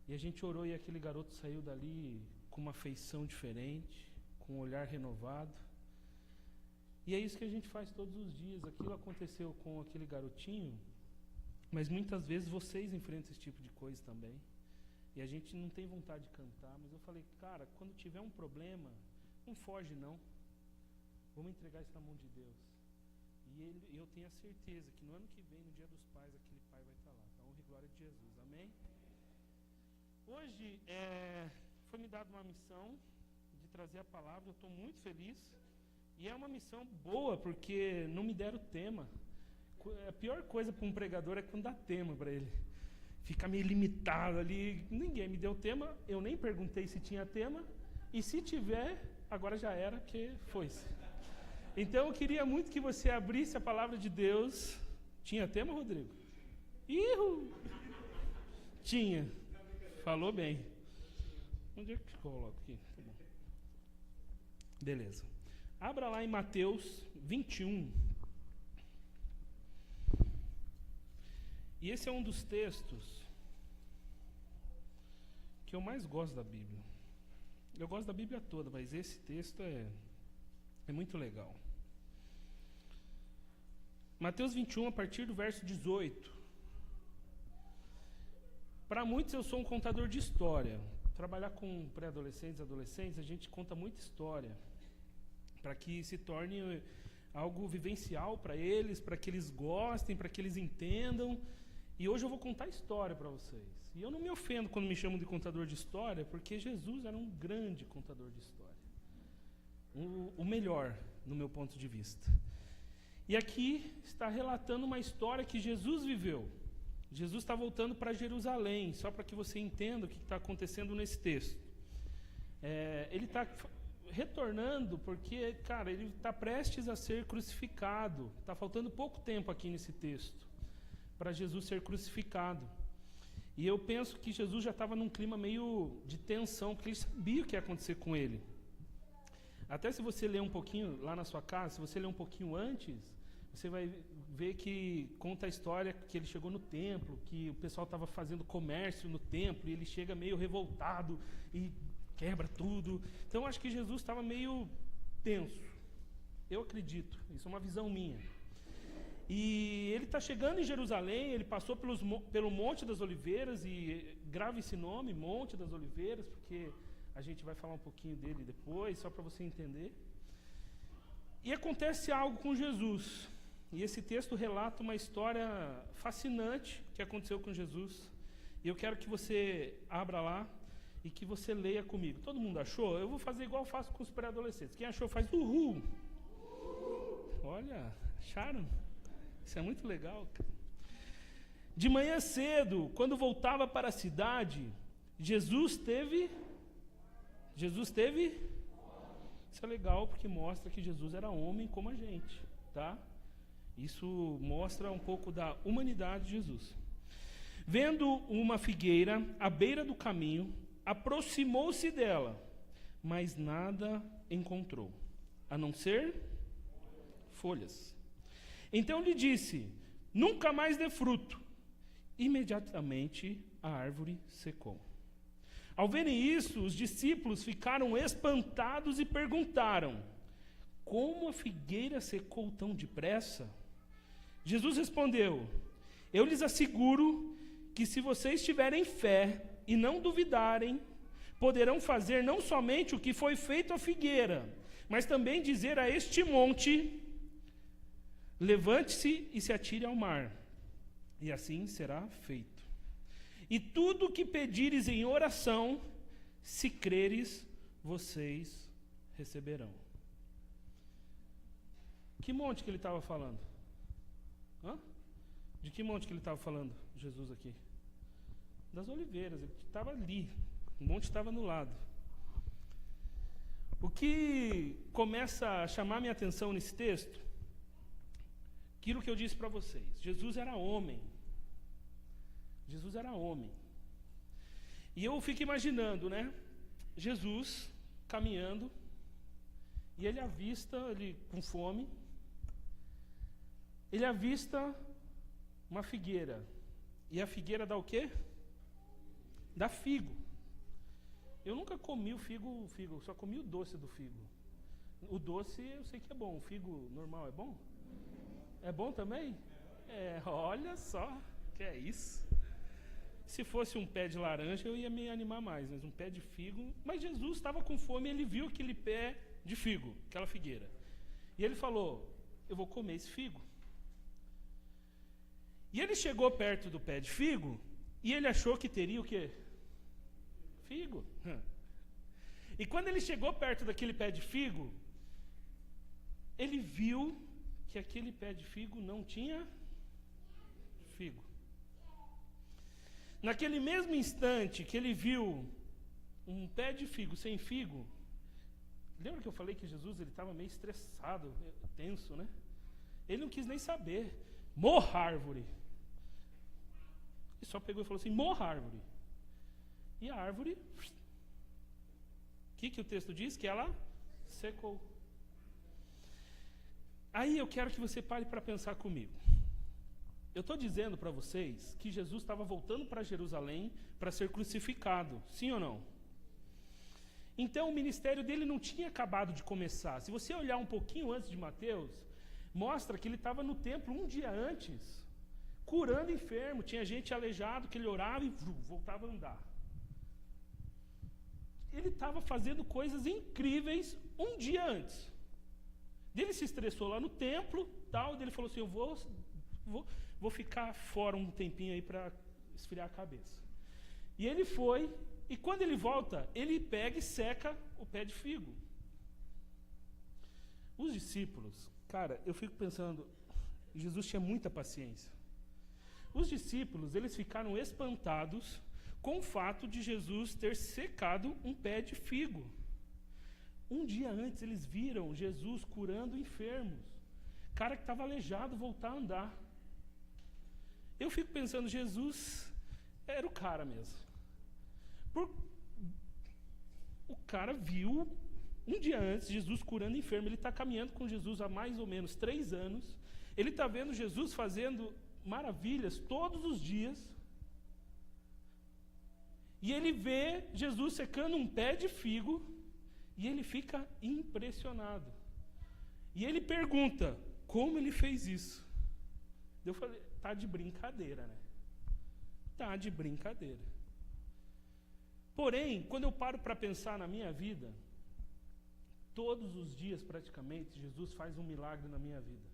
E a gente orou e aquele garoto saiu dali com uma feição diferente, com um olhar renovado. E é isso que a gente faz todos os dias. Aquilo aconteceu com aquele garotinho, mas muitas vezes vocês enfrentam esse tipo de coisa também. E a gente não tem vontade de cantar, mas eu falei, cara, quando tiver um problema, não foge não. Vamos entregar isso na mão de Deus. E eu tenho a certeza que no ano que vem, no Dia dos Pais, aquele pai vai estar lá. Para a honra e glória de Jesus. Amém? Hoje foi me dada uma missão de trazer a palavra. Eu estou muito feliz. E é uma missão boa, porque não me deram tema. A pior coisa para um pregador é quando dá tema para ele. Fica meio limitado ali. Ninguém me deu tema. Eu nem perguntei se tinha tema. E se tiver, agora já era, porque foi-se. Então eu queria muito que você abrisse a palavra de Deus. Tinha tema, Rodrigo? Tinha. Falou bem. Onde é que eu coloco aqui? Tá bom. Beleza. Abra lá em Mateus 21. E esse é um dos textos que eu mais gosto da Bíblia. Eu gosto da Bíblia toda, mas esse texto é muito legal. Mateus 21, a partir do verso 18. Para muitos eu sou um contador de história. Trabalhar com pré-adolescentes e adolescentes, a gente conta muita história, para que se torne algo vivencial para eles, para que eles gostem, para que eles entendam. E hoje eu vou contar história para vocês. E eu não me ofendo quando me chamam de contador de história, porque Jesus era um grande contador de história. O melhor, no meu ponto de vista. E aqui está relatando uma história que Jesus viveu. Jesus está voltando para Jerusalém, só para que você entenda o que está acontecendo nesse texto. Ele está retornando porque, cara, ele está prestes a ser crucificado. Está faltando pouco tempo aqui nesse texto para Jesus ser crucificado. E eu penso que Jesus já estava num clima meio de tensão, porque ele sabia o que ia acontecer com ele. Até se você ler um pouquinho lá na sua casa, se você ler um pouquinho antes, você vai ver que conta a história que ele chegou no templo, que o pessoal estava fazendo comércio no templo, e ele chega meio revoltado e quebra tudo. Então, acho que Jesus estava meio tenso. Eu acredito, isso é uma visão minha. E ele está chegando em Jerusalém, ele passou pelo Monte das Oliveiras, e grave esse nome, Monte das Oliveiras, porque a gente vai falar um pouquinho dele depois, só para você entender. E acontece algo com Jesus. E esse texto relata uma história fascinante que aconteceu com Jesus. E eu quero que você abra lá e que você leia comigo. Todo mundo achou? Eu vou fazer igual eu faço com os pré-adolescentes. Quem achou faz uhul. Olha, acharam? Isso é muito legal. De manhã cedo, quando voltava para a cidade, Jesus teve... Isso é legal porque mostra que Jesus era homem como a gente, tá? Isso mostra um pouco da humanidade de Jesus. Vendo uma figueira à beira do caminho, aproximou-se dela, mas nada encontrou, a não ser folhas. Então lhe disse: nunca mais dê fruto. Imediatamente a árvore secou. Ao verem isso, os discípulos ficaram espantados e perguntaram: como a figueira secou tão depressa? Jesus respondeu: eu lhes asseguro que se vocês tiverem fé e não duvidarem, poderão fazer não somente o que foi feito à figueira, mas também dizer a este monte: levante-se e se atire ao mar, e assim será feito. E tudo o que pedires em oração, se creres, vocês receberão. Que monte que ele estava falando? Hã? De que monte que ele estava falando, Jesus aqui? Das oliveiras, ele estava ali, o monte estava no lado. O que começa a chamar minha atenção nesse texto, aquilo que eu disse para vocês, Jesus era homem. Jesus era homem. E eu fico imaginando, né? Jesus caminhando, e ele avista, ele com fome, ele avista uma figueira. E a figueira dá o quê? Dá figo. Eu nunca comi o figo, só comi o doce do figo. O doce eu sei que é bom, o figo normal é bom? É bom também? Olha só, que é isso. Se fosse um pé de laranja, eu ia me animar mais, mas um pé de figo... Mas Jesus estava com fome e ele viu aquele pé de figo, aquela figueira. E ele falou: eu vou comer esse figo. E ele chegou perto do pé de figo e ele achou que teria o quê? Figo. E quando ele chegou perto daquele pé de figo, ele viu que aquele pé de figo não tinha figo. Naquele mesmo instante que ele viu um pé de figo sem figo, lembra que eu falei que Jesus estava meio estressado, tenso, né? Ele não quis nem saber. Morra, árvore! E só pegou e falou assim: morra, árvore! E a árvore que o texto diz? Que ela secou. Aí eu quero que você pare para pensar comigo. Eu estou dizendo para vocês que Jesus estava voltando para Jerusalém para ser crucificado, sim ou não? Então o ministério dele não tinha acabado de começar. Se você olhar um pouquinho antes de Mateus, mostra que ele estava no templo um dia antes, curando enfermo. Tinha gente aleijado que ele orava e voltava a andar. Ele estava fazendo coisas incríveis um dia antes. Ele se estressou lá no templo, tal, e ele falou assim, eu vou ficar fora um tempinho aí para esfriar a cabeça. E ele foi, e quando ele volta, ele pega e seca o pé de figo. Os discípulos, cara, eu fico pensando, Jesus tinha muita paciência. Os discípulos, eles ficaram espantados com o fato de Jesus ter secado um pé de figo. Um dia antes, eles viram Jesus curando enfermos. Cara que estava aleijado voltar a andar. Eu fico pensando, Jesus era o cara mesmo. O cara viu, um dia antes, Jesus curando enfermo. Ele está caminhando com Jesus há mais ou menos 3 anos. Ele está vendo Jesus fazendo maravilhas todos os dias. E ele vê Jesus secando um pé de figo. E ele fica impressionado. E ele pergunta, como ele fez isso? Eu falei, tá de brincadeira, né? Tá de brincadeira. Porém, quando eu paro para pensar na minha vida, todos os dias praticamente, Jesus faz um milagre na minha vida.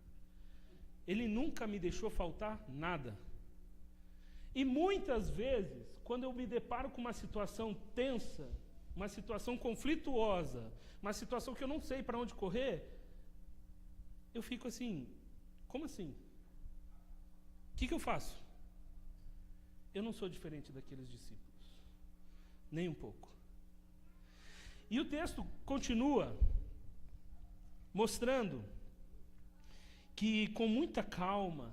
Ele nunca me deixou faltar nada. E muitas vezes, quando eu me deparo com uma situação tensa, uma situação conflituosa, uma situação que eu não sei para onde correr, eu fico assim, como assim? O que eu faço? Eu não sou diferente daqueles discípulos, nem um pouco. E o texto continua mostrando que com muita calma,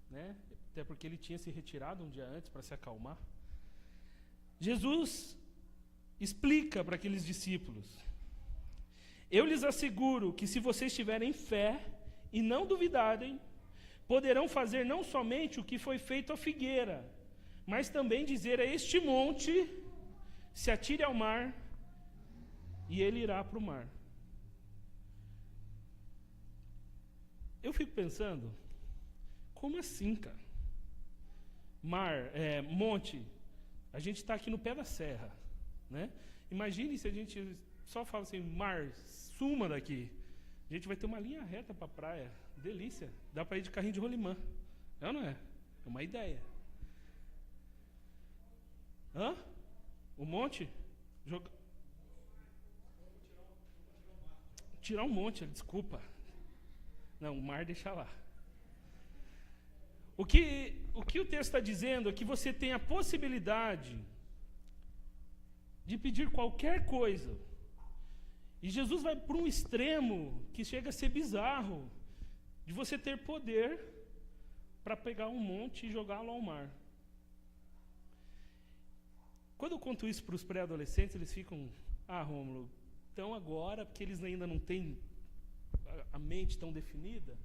né, até porque ele tinha se retirado um dia antes para se acalmar, Jesus explica para aqueles discípulos, eu lhes asseguro que se vocês tiverem fé e não duvidarem, poderão fazer não somente o que foi feito à figueira, mas também dizer a este monte, se atire ao mar, e ele irá para o mar. Eu fico pensando, como assim, cara? Monte, a gente está aqui no pé da serra, né? Imagine se a gente só fala assim, mar, suma daqui. A gente vai ter uma linha reta para a praia. Delícia. Dá para ir de carrinho de rolimã. É ou não é? É uma ideia. Hã? O monte? Tirar um monte, desculpa. Não, o mar deixa lá. O que o texto está dizendo é que você tem a possibilidade de pedir qualquer coisa. E Jesus vai para um extremo que chega a ser bizarro, de você ter poder para pegar um monte e jogá-lo ao mar. Quando eu conto isso para os pré-adolescentes, eles ficam, Rômulo, então agora, porque eles ainda não têm a mente tão definida,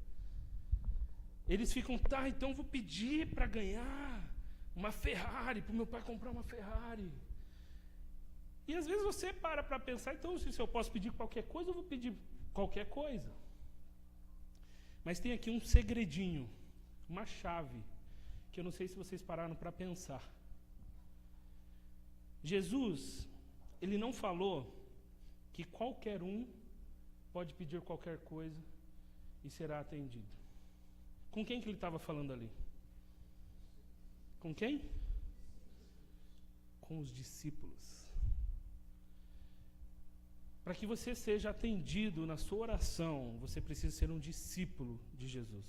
eles ficam, então vou pedir para ganhar uma Ferrari, para o meu pai comprar uma Ferrari. E às vezes você para pensar, então se eu posso pedir qualquer coisa, eu vou pedir qualquer coisa. Mas tem aqui um segredinho, uma chave, que eu não sei se vocês pararam para pensar. Jesus, ele não falou que qualquer um pode pedir qualquer coisa e será atendido. Com quem que ele estava falando ali? Com quem? Com os discípulos. Para que você seja atendido na sua oração, você precisa ser um discípulo de Jesus.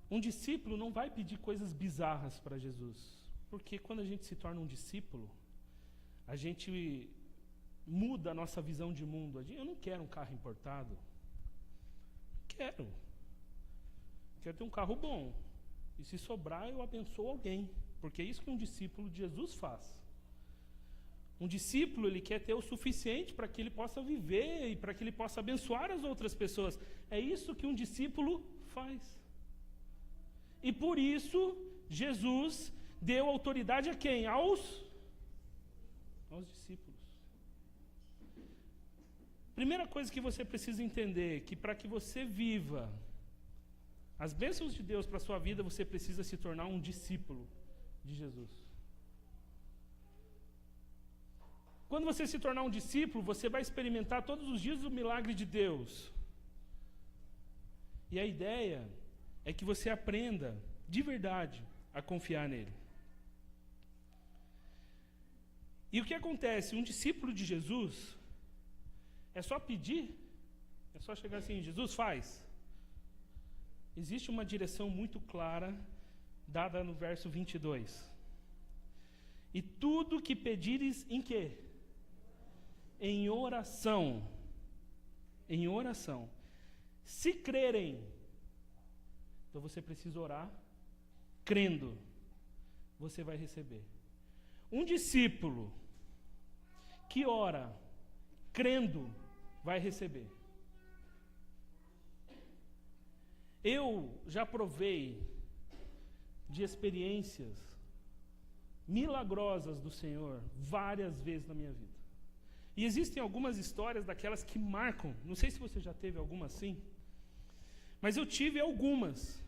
Um discípulo não vai pedir coisas bizarras para Jesus, porque quando a gente se torna um discípulo, a gente muda a nossa visão de mundo. Eu não quero um carro importado. Quero ter um carro bom. E se sobrar, eu abençoo alguém, porque é isso que um discípulo de Jesus faz. Um discípulo, ele quer ter o suficiente para que ele possa viver e para que ele possa abençoar as outras pessoas. É isso que um discípulo faz. E por isso, Jesus deu autoridade a quem? Aos discípulos. Primeira coisa que você precisa entender, que para que você viva as bênçãos de Deus para a sua vida, você precisa se tornar um discípulo de Jesus. Quando você se tornar um discípulo, você vai experimentar todos os dias o milagre de Deus. E a ideia é que você aprenda, de verdade, a confiar nele. E o que acontece? Um discípulo de Jesus é só pedir, é só chegar assim, Jesus faz. Existe uma direção muito clara, dada no verso 22. E tudo que pedires em quê? Em oração. Em oração. Se crerem, então você precisa orar, crendo, você vai receber. Um discípulo que ora, crendo, vai receber. Eu já provei de experiências milagrosas do Senhor várias vezes na minha vida. E existem algumas histórias daquelas que marcam. Não sei se você já teve alguma assim, mas eu tive algumas.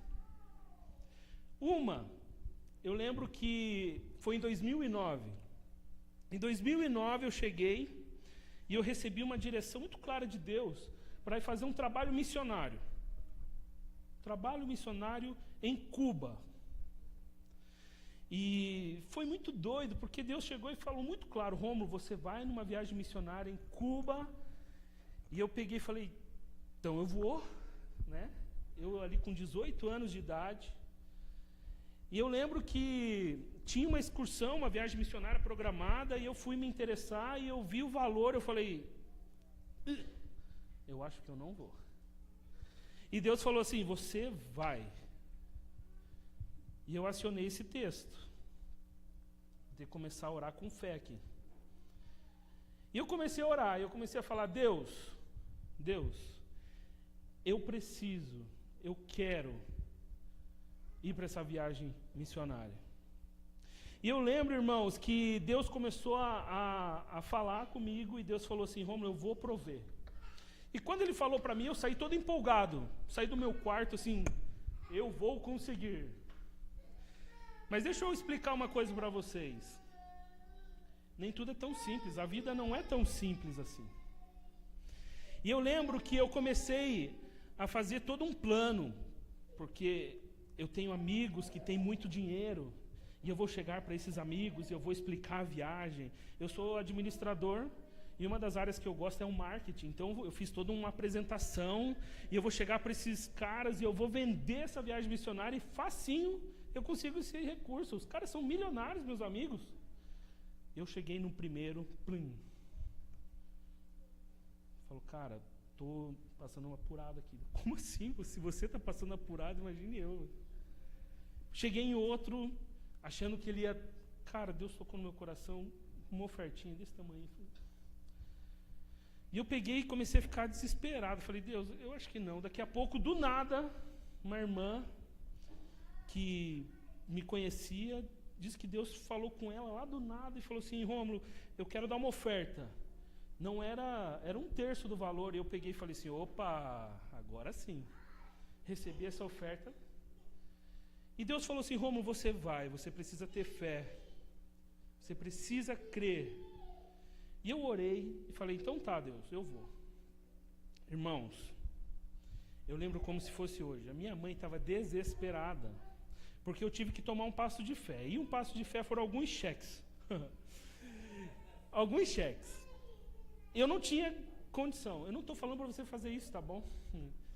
Uma, eu lembro que foi em 2009. Em 2009 eu cheguei e eu recebi uma direção muito clara de Deus para ir fazer um trabalho missionário. Trabalho missionário em Cuba. E foi muito doido, porque Deus chegou e falou muito claro, Rômulo, você vai numa viagem missionária em Cuba. E eu peguei e falei, então eu vou, né? Eu ali com 18 anos de idade. E eu lembro que tinha uma excursão, uma viagem missionária programada, e eu fui me interessar, e eu vi o valor, eu falei, eu acho que eu não vou. E Deus falou assim, você vai. E eu acionei esse texto. Vou ter que começar a orar com fé aqui. E eu comecei a orar, eu comecei a falar, Deus, eu preciso, eu quero ir para essa viagem missionária. E eu lembro, irmãos, que Deus começou a falar comigo, e Deus falou assim, Rômulo, eu vou prover. E quando Ele falou para mim, eu saí todo empolgado, saí do meu quarto assim, eu vou conseguir. Mas deixa eu explicar uma coisa para vocês. Nem tudo é tão simples, a vida não é tão simples assim. E eu lembro que eu comecei a fazer todo um plano, porque eu tenho amigos que têm muito dinheiro, e eu vou chegar para esses amigos e eu vou explicar a viagem. Eu sou administrador, e uma das áreas que eu gosto é o marketing, então eu fiz toda uma apresentação, e eu vou chegar para esses caras e eu vou vender essa viagem missionária, e facinho eu consigo esse recurso. Os caras são milionários, meus amigos. Eu cheguei no primeiro, Falou, cara, tô passando uma apurada aqui. Como assim? Se você está passando apurado, imagine eu. Cheguei em outro, achando que ele ia... Cara, Deus tocou no meu coração, uma ofertinha desse tamanho. E eu peguei e comecei a ficar desesperado. Falei, Deus, eu acho que não. Daqui a pouco, do nada, uma irmã que me conhecia, disse que Deus falou com ela lá do nada e falou assim, Rômulo, eu quero dar uma oferta. Não era 1/3 do valor. E eu peguei e falei assim, opa, agora sim. Recebi essa oferta. E Deus falou assim, Rômulo, você vai, você precisa ter fé. Você precisa crer. E eu orei e falei, então tá, Deus, eu vou. Irmãos, eu lembro como se fosse hoje. A minha mãe estava desesperada, porque eu tive que tomar um passo de fé. E um passo de fé foram alguns cheques. Alguns cheques. Eu não tinha condição. Eu não estou falando para você fazer isso, tá bom?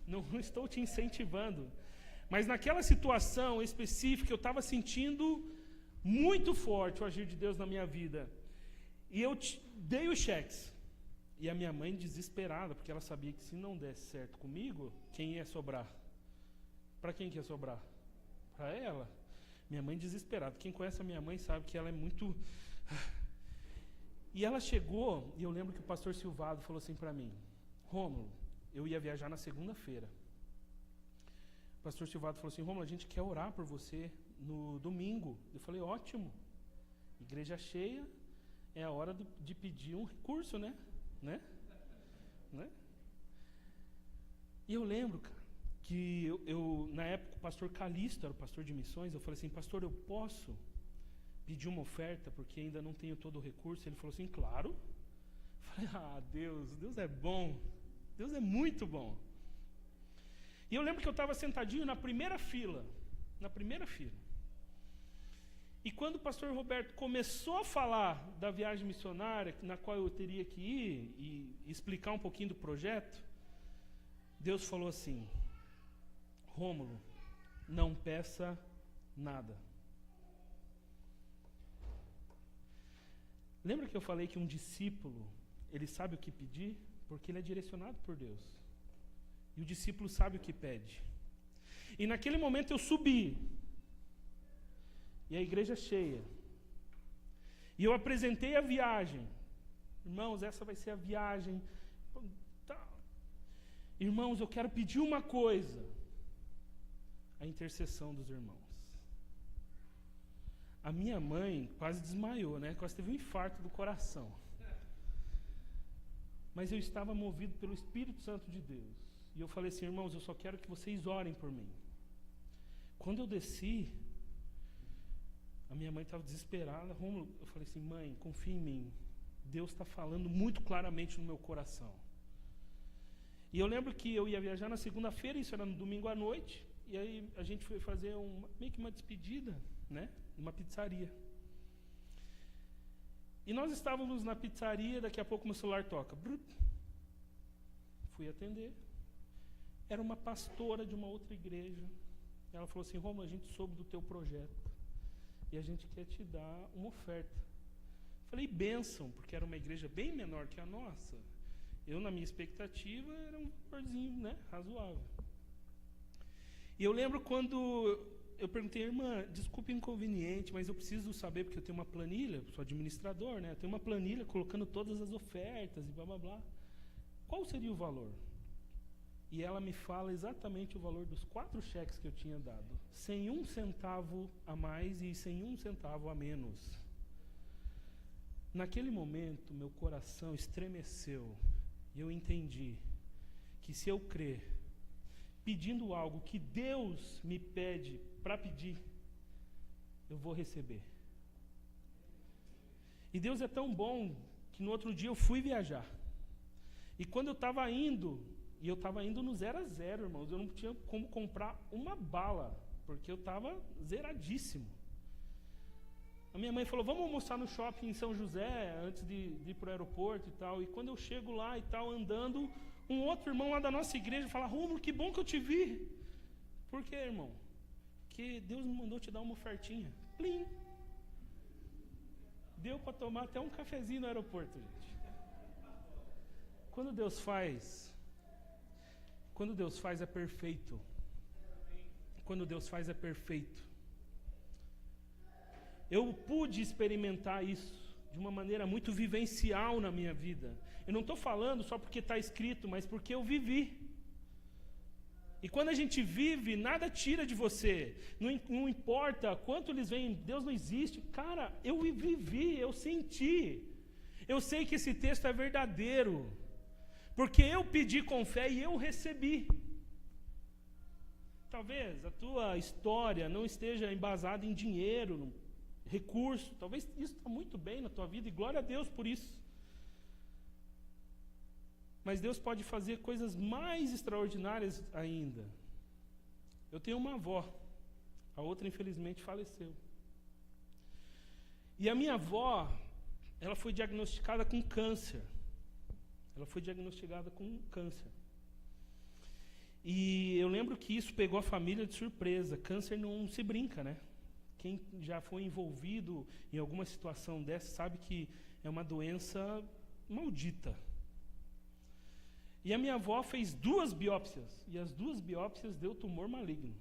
Não estou te incentivando. Mas naquela situação específica, eu estava sentindo muito forte o agir de Deus na minha vida. E eu dei os cheques. E a minha mãe desesperada, porque ela sabia que se não desse certo comigo, quem ia sobrar? Para quem que ia sobrar? Para ela. Minha mãe desesperada. Quem conhece a minha mãe sabe que ela é muito... E ela chegou, e eu lembro que o pastor Silvado falou assim para mim, Rômulo, eu ia viajar na segunda-feira. O pastor Silvado falou assim, Rômulo, a gente quer orar por você no domingo. Eu falei, ótimo. Igreja cheia, é a hora de pedir um recurso, né? Né? E eu lembro, cara, que eu na época o pastor Calixto era o pastor de missões, eu falei assim, pastor, eu posso pedir uma oferta porque ainda não tenho todo o recurso? Ele falou assim, claro. Eu falei, Deus é bom, Deus é muito bom. E eu lembro que eu estava sentadinho na primeira fila. E quando o pastor Roberto começou a falar da viagem missionária, na qual eu teria que ir e explicar um pouquinho do projeto, Deus falou assim, Rômulo, não peça nada. Lembra que eu falei que um discípulo, ele sabe o que pedir? Porque ele é direcionado por Deus. E o discípulo sabe o que pede. E naquele momento eu subi. E a igreja cheia. E eu apresentei a viagem. Irmãos, essa vai ser a viagem. Tá. Irmãos, eu quero pedir uma coisa. A intercessão dos irmãos. A minha mãe quase desmaiou, né? Quase teve um infarto do coração. Mas eu estava movido pelo Espírito Santo de Deus. E eu falei assim, irmãos, eu só quero que vocês orem por mim. Quando eu desci, a minha mãe estava desesperada. Rômulo, eu falei assim, mãe, confia em mim. Deus está falando muito claramente no meu coração. E eu lembro que eu ia viajar na segunda-feira, isso era no domingo à noite. E aí a gente foi fazer meio que uma despedida, né? Numa pizzaria. E nós estávamos na pizzaria, daqui a pouco meu celular toca. Fui atender. Era uma pastora de uma outra igreja. Ela falou assim, Rômulo, a gente soube do teu projeto. E a gente quer te dar uma oferta. Falei, bênção, porque era uma igreja bem menor que a nossa. Eu, na minha expectativa, era um valorzinho, né, razoável. E eu lembro quando eu perguntei, irmã, desculpe o inconveniente, mas eu preciso saber, porque eu tenho uma planilha, sou administrador, né? Eu tenho uma planilha colocando todas as ofertas e blá, blá, blá. Qual seria o valor? E ela me fala exatamente o valor dos 4 cheques que eu tinha dado. Sem um centavo a mais e sem um centavo a menos. Naquele momento, meu coração estremeceu. E eu entendi que se eu crer, pedindo algo que Deus me pede para pedir, eu vou receber. E Deus é tão bom que no outro dia eu fui viajar. E quando eu estava indo, e eu estava indo no 0 a 0, irmãos, eu não tinha como comprar uma bala, porque eu estava zeradíssimo. A minha mãe falou, vamos almoçar no shopping em São José, antes de ir para o aeroporto e tal. E quando eu chego lá e tal, andando, um outro irmão lá da nossa igreja fala, Rômulo, que bom que eu te vi. Por quê, irmão? Porque Deus me mandou te dar uma ofertinha. Plim! Deu para tomar até um cafezinho no aeroporto, gente. Quando Deus faz é perfeito. Quando Deus faz é perfeito. Eu pude experimentar isso de uma maneira muito vivencial na minha vida. Eu não estou falando só porque está escrito, mas porque eu vivi. E quando a gente vive, nada tira de você. Não importa quanto eles veem, Deus não existe. Cara, eu vivi, eu senti. Eu sei que esse texto é verdadeiro. Porque eu pedi com fé e eu recebi. Talvez a tua história não esteja embasada em dinheiro, recurso. Talvez isso está muito bem na tua vida e glória a Deus por isso. Mas Deus pode fazer coisas mais extraordinárias ainda. Eu tenho uma avó, a outra infelizmente faleceu. E a minha avó, ela foi diagnosticada com câncer. E eu lembro que isso pegou a família de surpresa. Câncer não se brinca, né? Quem já foi envolvido em alguma situação dessa sabe que é uma doença maldita. E a minha avó fez 2 biópsias, e as 2 biópsias deu tumor maligno.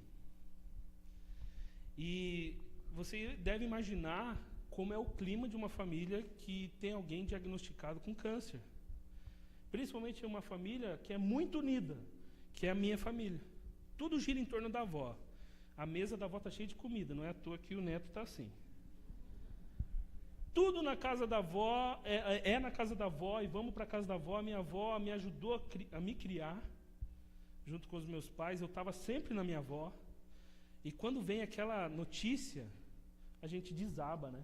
E você deve imaginar como é o clima de uma família que tem alguém diagnosticado com câncer. Principalmente uma família que é muito unida, que é a minha família. Tudo gira em torno da avó. A mesa da avó está cheia de comida, não é à toa que o neto está assim. Tudo na casa da avó, é na casa da avó, e vamos para a casa da avó. A minha avó me ajudou a me criar, junto com os meus pais. Eu estava sempre na minha avó. E quando vem aquela notícia, a gente desaba, né?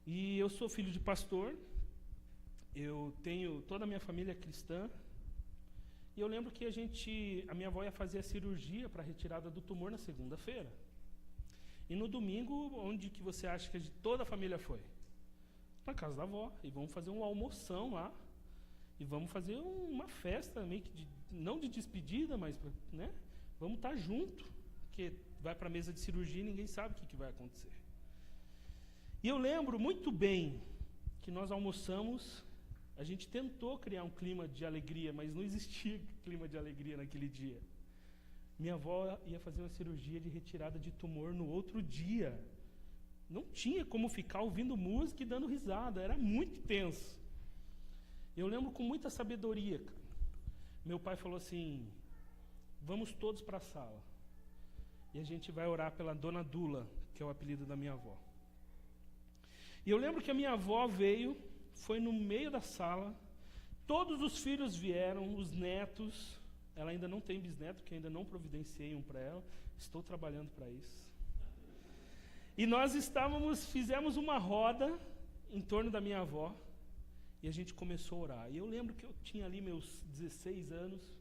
E eu sou filho de pastor, eu tenho toda a minha família cristã. E eu lembro que a minha avó ia fazer a cirurgia para a retirada do tumor na segunda-feira. E no domingo, onde que você acha que toda a família foi? Na casa da avó. E vamos fazer uma almoção lá. E vamos fazer uma festa, meio que não de despedida, mas, né? Vamos estar junto. Porque vai para a mesa de cirurgia e ninguém sabe o que vai acontecer. E eu lembro muito bem que nós almoçamos. A gente tentou criar um clima de alegria, mas não existia clima de alegria naquele dia. Minha avó ia fazer uma cirurgia de retirada de tumor no outro dia. Não tinha como ficar ouvindo música e dando risada, era muito tenso. Eu lembro com muita sabedoria, cara. Meu pai falou assim: vamos todos para a sala. E a gente vai orar pela Dona Dula, que é o apelido da minha avó. E eu lembro que a minha avó veio, foi no meio da sala, todos os filhos vieram, os netos. Ela ainda não tem bisneto, porque ainda não providenciei um para ela. Estou trabalhando para isso. E nós fizemos uma roda em torno da minha avó, e a gente começou a orar. E eu lembro que eu tinha ali meus 16 anos,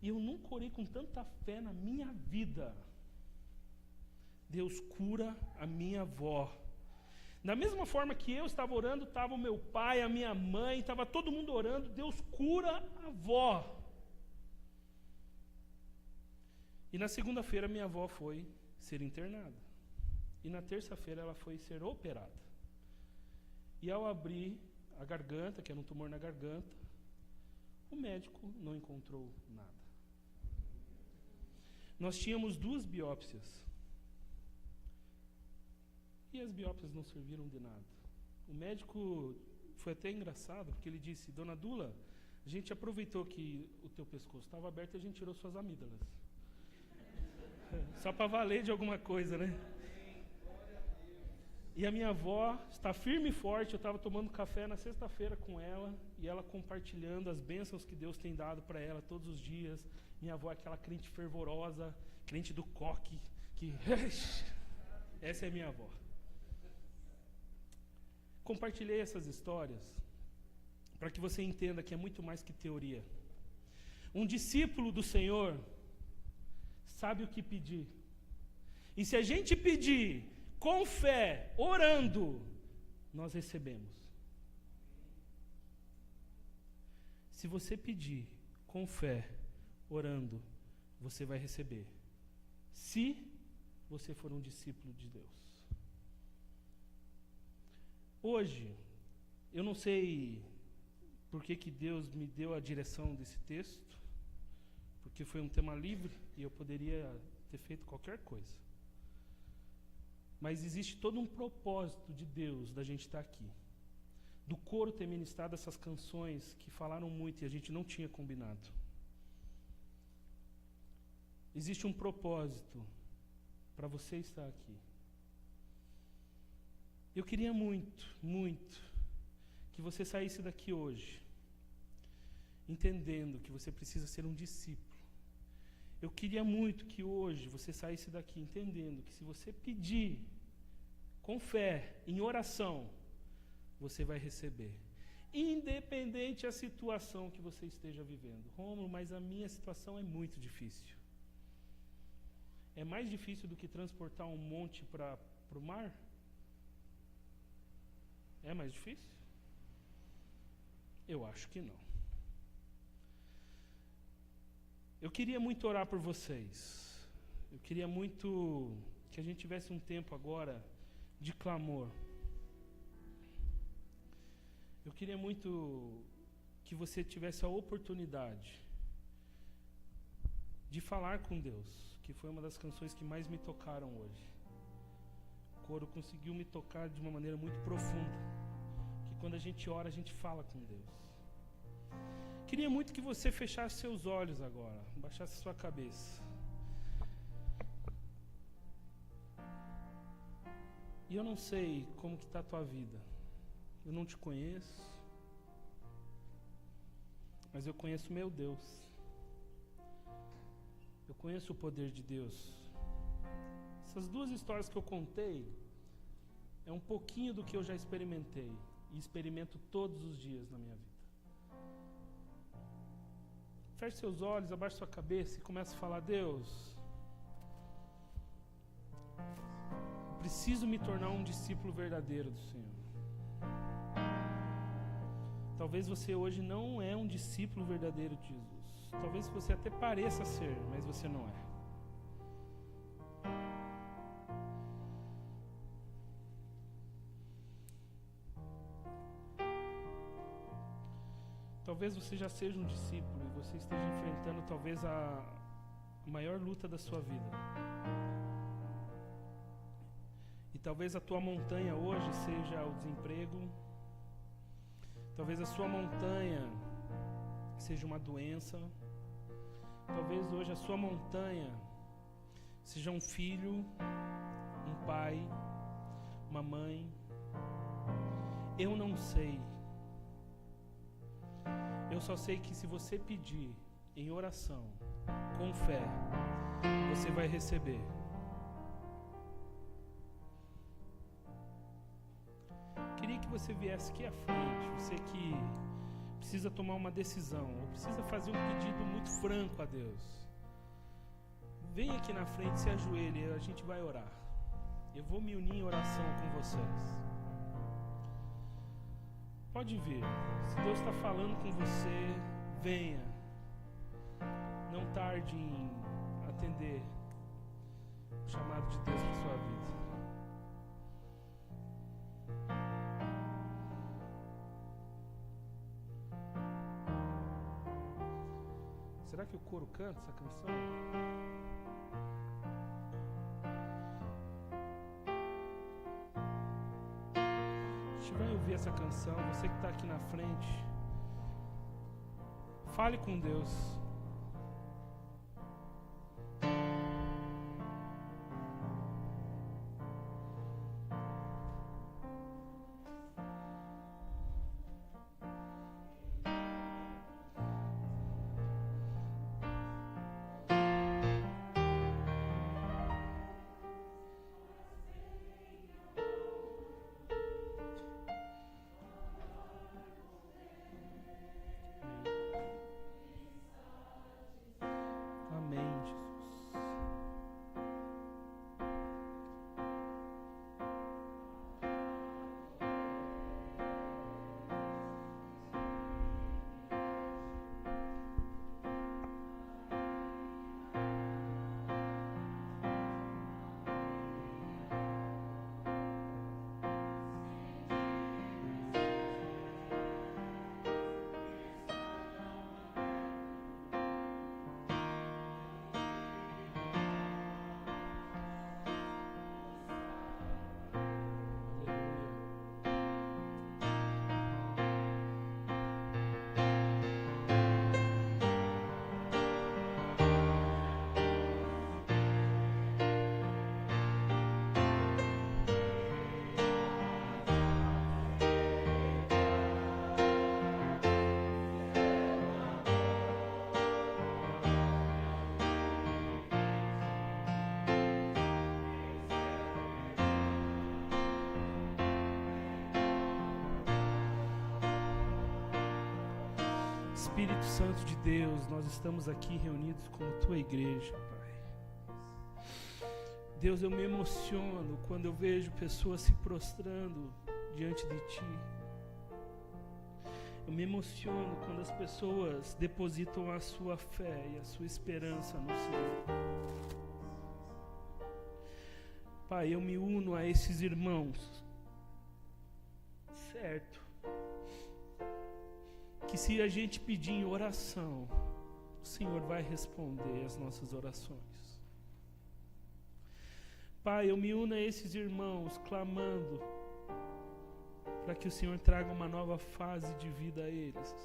e eu nunca orei com tanta fé na minha vida. Deus cura a minha avó. Da mesma forma que eu estava orando, estava o meu pai, a minha mãe, estava todo mundo orando. Deus cura a avó. E na segunda-feira minha avó foi ser internada. E na terça-feira ela foi ser operada. E ao abrir a garganta, que era um tumor na garganta, o médico não encontrou nada. Nós tínhamos 2 biópsias. E as biópsias não serviram de nada. O médico foi até engraçado, porque ele disse: Dona Dula, a gente aproveitou que o teu pescoço estava aberto e a gente tirou suas amígdalas. Só para valer de alguma coisa, né? E a minha avó está firme e forte. Eu estava tomando café na sexta-feira com ela, e ela compartilhando as bênçãos que Deus tem dado para ela todos os dias. Minha avó é aquela crente fervorosa, crente do coque, que... Essa é minha avó. Compartilhei essas histórias para que você entenda que é muito mais que teoria. Um discípulo do Senhor sabe o que pedir. E se a gente pedir com fé, orando, nós recebemos. Se você pedir com fé, orando, você vai receber. Se você for um discípulo de Deus. Hoje, eu não sei por que Deus me deu a direção desse texto, porque foi um tema livre e eu poderia ter feito qualquer coisa. Mas existe todo um propósito de Deus da gente estar aqui. Do coro ter ministrado essas canções que falaram muito e a gente não tinha combinado. Existe um propósito para você estar aqui. Eu queria muito, muito que você saísse daqui hoje entendendo que você precisa ser um discípulo. Eu queria muito que hoje você saísse daqui entendendo que se você pedir com fé, em oração, você vai receber. Independente da situação que você esteja vivendo. Rômulo, mas a minha situação é muito difícil. É mais difícil do que transportar um monte para o mar? É mais difícil? Eu acho que não. Eu queria muito orar por vocês. Eu queria muito que a gente tivesse um tempo agora de clamor. Eu queria muito que você tivesse a oportunidade de falar com Deus, que foi uma das canções que mais me tocaram hoje. coro conseguiu me tocar de uma maneira muito profunda. Que quando a gente ora, a gente fala com Deus. Queria muito que você fechasse seus olhos agora, baixasse sua cabeça. E eu não sei como que está a tua vida. Eu não te conheço. Mas eu conheço meu Deus. Eu conheço o poder de Deus. Essas duas histórias que eu contei é um pouquinho do que eu já experimentei. E experimento todos os dias na minha vida. Feche seus olhos, abaixe sua cabeça e comece a falar: Deus, preciso me tornar um discípulo verdadeiro do Senhor. Talvez você hoje não é um discípulo verdadeiro de Jesus. Talvez você até pareça ser, mas você não é. Talvez você já seja um discípulo e você esteja enfrentando talvez a maior luta da sua vida. E talvez a tua montanha hoje seja o desemprego. Talvez a sua montanha seja uma doença. Talvez hoje a sua montanha seja um filho, um pai, uma mãe. Eu não sei. Eu só sei que se você pedir em oração, com fé, você vai receber. Queria que você viesse aqui à frente, você que precisa tomar uma decisão, ou precisa fazer um pedido muito franco a Deus. Vem aqui na frente, se ajoelhe, a gente vai orar. Eu vou me unir em oração com vocês. Pode vir. Se Deus está falando com você, venha. Não tarde em atender o chamado de Deus para sua vida. Será que o coro canta essa canção? A gente vai ouvir essa canção. Você que está aqui na frente, fale com Deus. Espírito Santo de Deus, nós estamos aqui reunidos como tua igreja, Pai. Deus, eu me emociono quando eu vejo pessoas se prostrando diante de Ti. Eu me emociono quando as pessoas depositam a sua fé e a sua esperança no Senhor. Pai, eu me uno a esses irmãos, certo? Que se a gente pedir em oração, o Senhor vai responder as nossas orações. Pai, eu me uno a esses irmãos clamando para que o Senhor traga uma nova fase de vida a eles.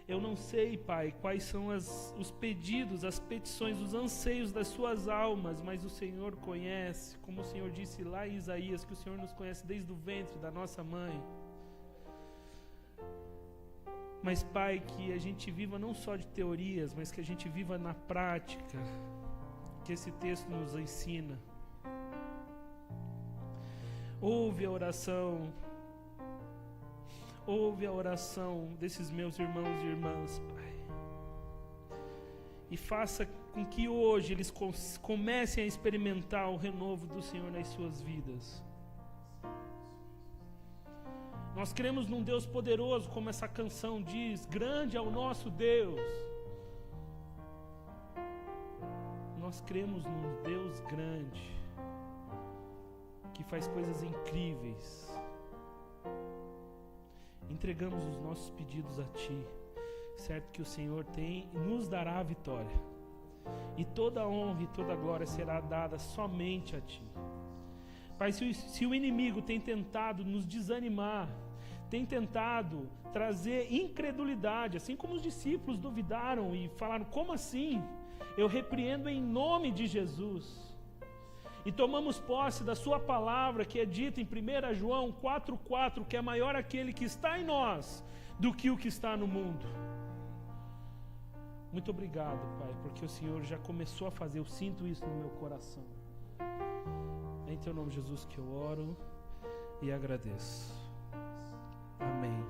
Eu não sei, Pai, quais são os pedidos, as petições, os anseios das suas almas, mas o Senhor conhece, como o Senhor disse lá em Isaías, que o Senhor nos conhece desde o ventre da nossa mãe. Mas, Pai, que a gente viva não só de teorias, mas que a gente viva na prática, que esse texto nos ensina. Ouve a oração desses meus irmãos e irmãs, Pai. E faça com que hoje eles comecem a experimentar o renovo do Senhor nas suas vidas. Nós cremos num Deus poderoso, como essa canção diz, grande é o nosso Deus. Nós cremos num Deus grande, que faz coisas incríveis. Entregamos os nossos pedidos a Ti, certo que o Senhor nos dará a vitória. E toda a honra e toda a glória será dada somente a Ti. Pai, se o inimigo tem tentado nos desanimar, tem tentado trazer incredulidade, assim como os discípulos duvidaram e falaram, como assim? Eu repreendo em nome de Jesus. E tomamos posse da sua palavra, que é dita em 1 João 4,4, que é maior aquele que está em nós do que o que está no mundo. Muito obrigado, Pai, porque o Senhor já começou a fazer, eu sinto isso no meu coração. É em Teu nome, Jesus, que eu oro e agradeço. Amém.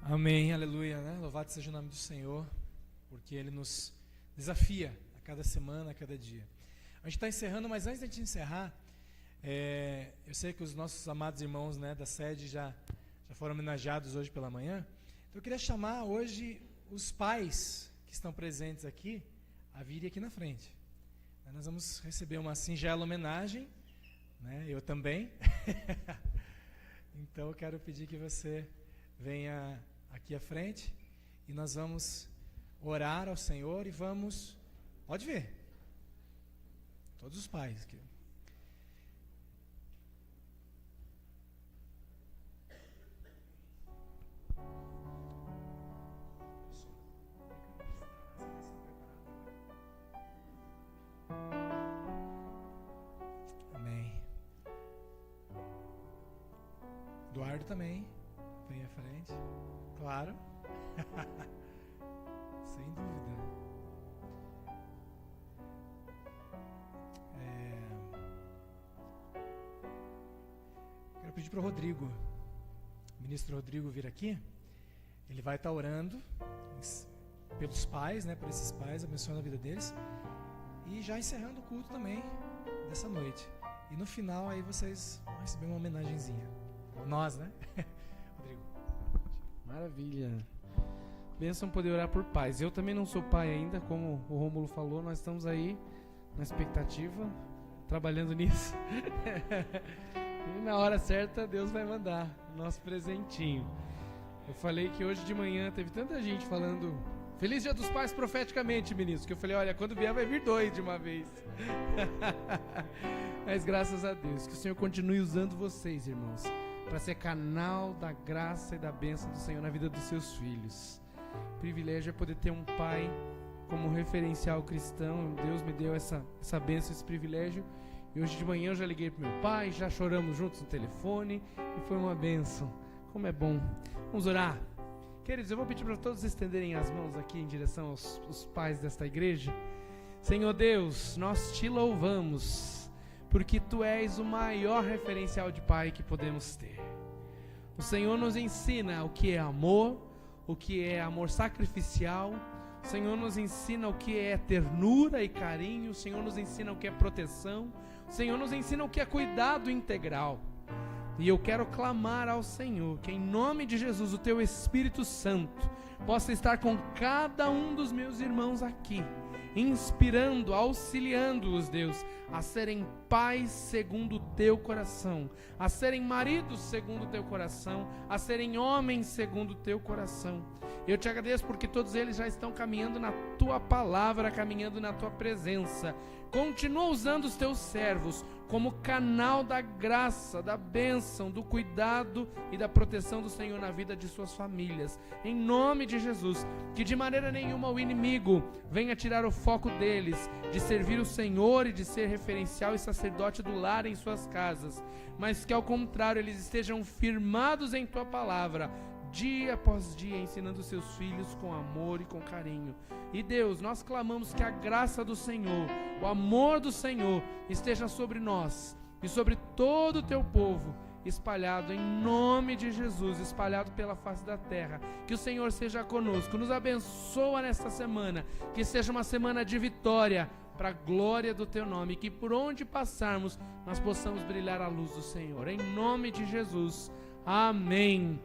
Amém, aleluia, né? Louvado seja o nome do Senhor, porque Ele nos desafia a cada semana, a cada dia. A gente está encerrando, mas antes de a gente encerrar, eu sei que os nossos amados irmãos, né, da sede já foram homenageados hoje pela manhã. Então eu queria chamar hoje os pais que estão presentes aqui a virem aqui na frente. Nós vamos receber uma singela homenagem, né? Eu também. Então eu quero pedir que você venha aqui à frente e nós vamos orar ao Senhor e vamos, pode ver, todos os pais aqui. Amém. Eduardo também, vem à frente. Claro. Sem dúvida. Quero pedir para o Rodrigo, o ministro Rodrigo, vir aqui. Ele vai estar orando pelos pais, né, por esses pais, abençoando a vida deles. E já encerrando o culto também dessa noite. E no final aí vocês vão receber uma homenagenzinha. Nós, né? Maravilha. Bênção poder orar por pais. Eu também não sou pai ainda, como o Rômulo falou, nós estamos aí na expectativa, trabalhando nisso. E na hora certa Deus vai mandar nosso presentinho. Eu falei que hoje de manhã teve tanta gente falando Feliz Dia dos Pais profeticamente, ministro, que eu falei, olha, quando vier vai vir 2 de uma vez. Mas graças a Deus, que o Senhor continue usando vocês, irmãos, para ser canal da graça e da bênção do Senhor na vida dos seus filhos. O privilégio é poder ter um pai como referencial cristão. Deus me deu essa bênção, esse privilégio, E hoje de manhã eu já liguei pro meu pai, já choramos juntos no telefone e foi uma bênção. Como é bom. Vamos orar. Queridos, eu vou pedir para todos estenderem as mãos aqui em direção aos pais desta igreja. Senhor Deus, nós te louvamos, porque Tu és o maior referencial de pai que podemos ter. O Senhor nos ensina o que é amor, o que é amor sacrificial. O Senhor nos ensina o que é ternura e carinho. O Senhor nos ensina o que é proteção. O Senhor nos ensina o que é cuidado integral. E eu quero clamar ao Senhor que em nome de Jesus o Teu Espírito Santo possa estar com cada um dos meus irmãos aqui, inspirando, auxiliando-os, Deus, a serem pais segundo o Teu coração, a serem maridos segundo o Teu coração, a serem homens segundo o Teu coração. Eu te agradeço porque todos eles já estão caminhando na Tua palavra, caminhando na Tua presença. Continua usando os Teus servos como canal da graça, da bênção, do cuidado e da proteção do Senhor na vida de suas famílias. Em nome de Jesus, que de maneira nenhuma o inimigo venha tirar o foco deles de servir o Senhor e de ser referencial e sacerdote do lar em suas casas, mas que ao contrário eles estejam firmados em Tua palavra, dia após dia, ensinando seus filhos com amor e com carinho. E Deus, nós clamamos que a graça do Senhor, o amor do Senhor esteja sobre nós e sobre todo o Teu povo, espalhado em nome de Jesus, espalhado pela face da terra. Que o Senhor seja conosco, nos abençoa nesta semana, que seja uma semana de vitória para a glória do Teu nome, que por onde passarmos nós possamos brilhar a luz do Senhor, em nome de Jesus, amém.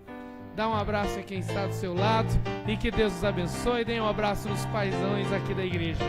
Dá um abraço a quem está do seu lado e que Deus os abençoe. Dê um abraço nos paizões aqui da igreja.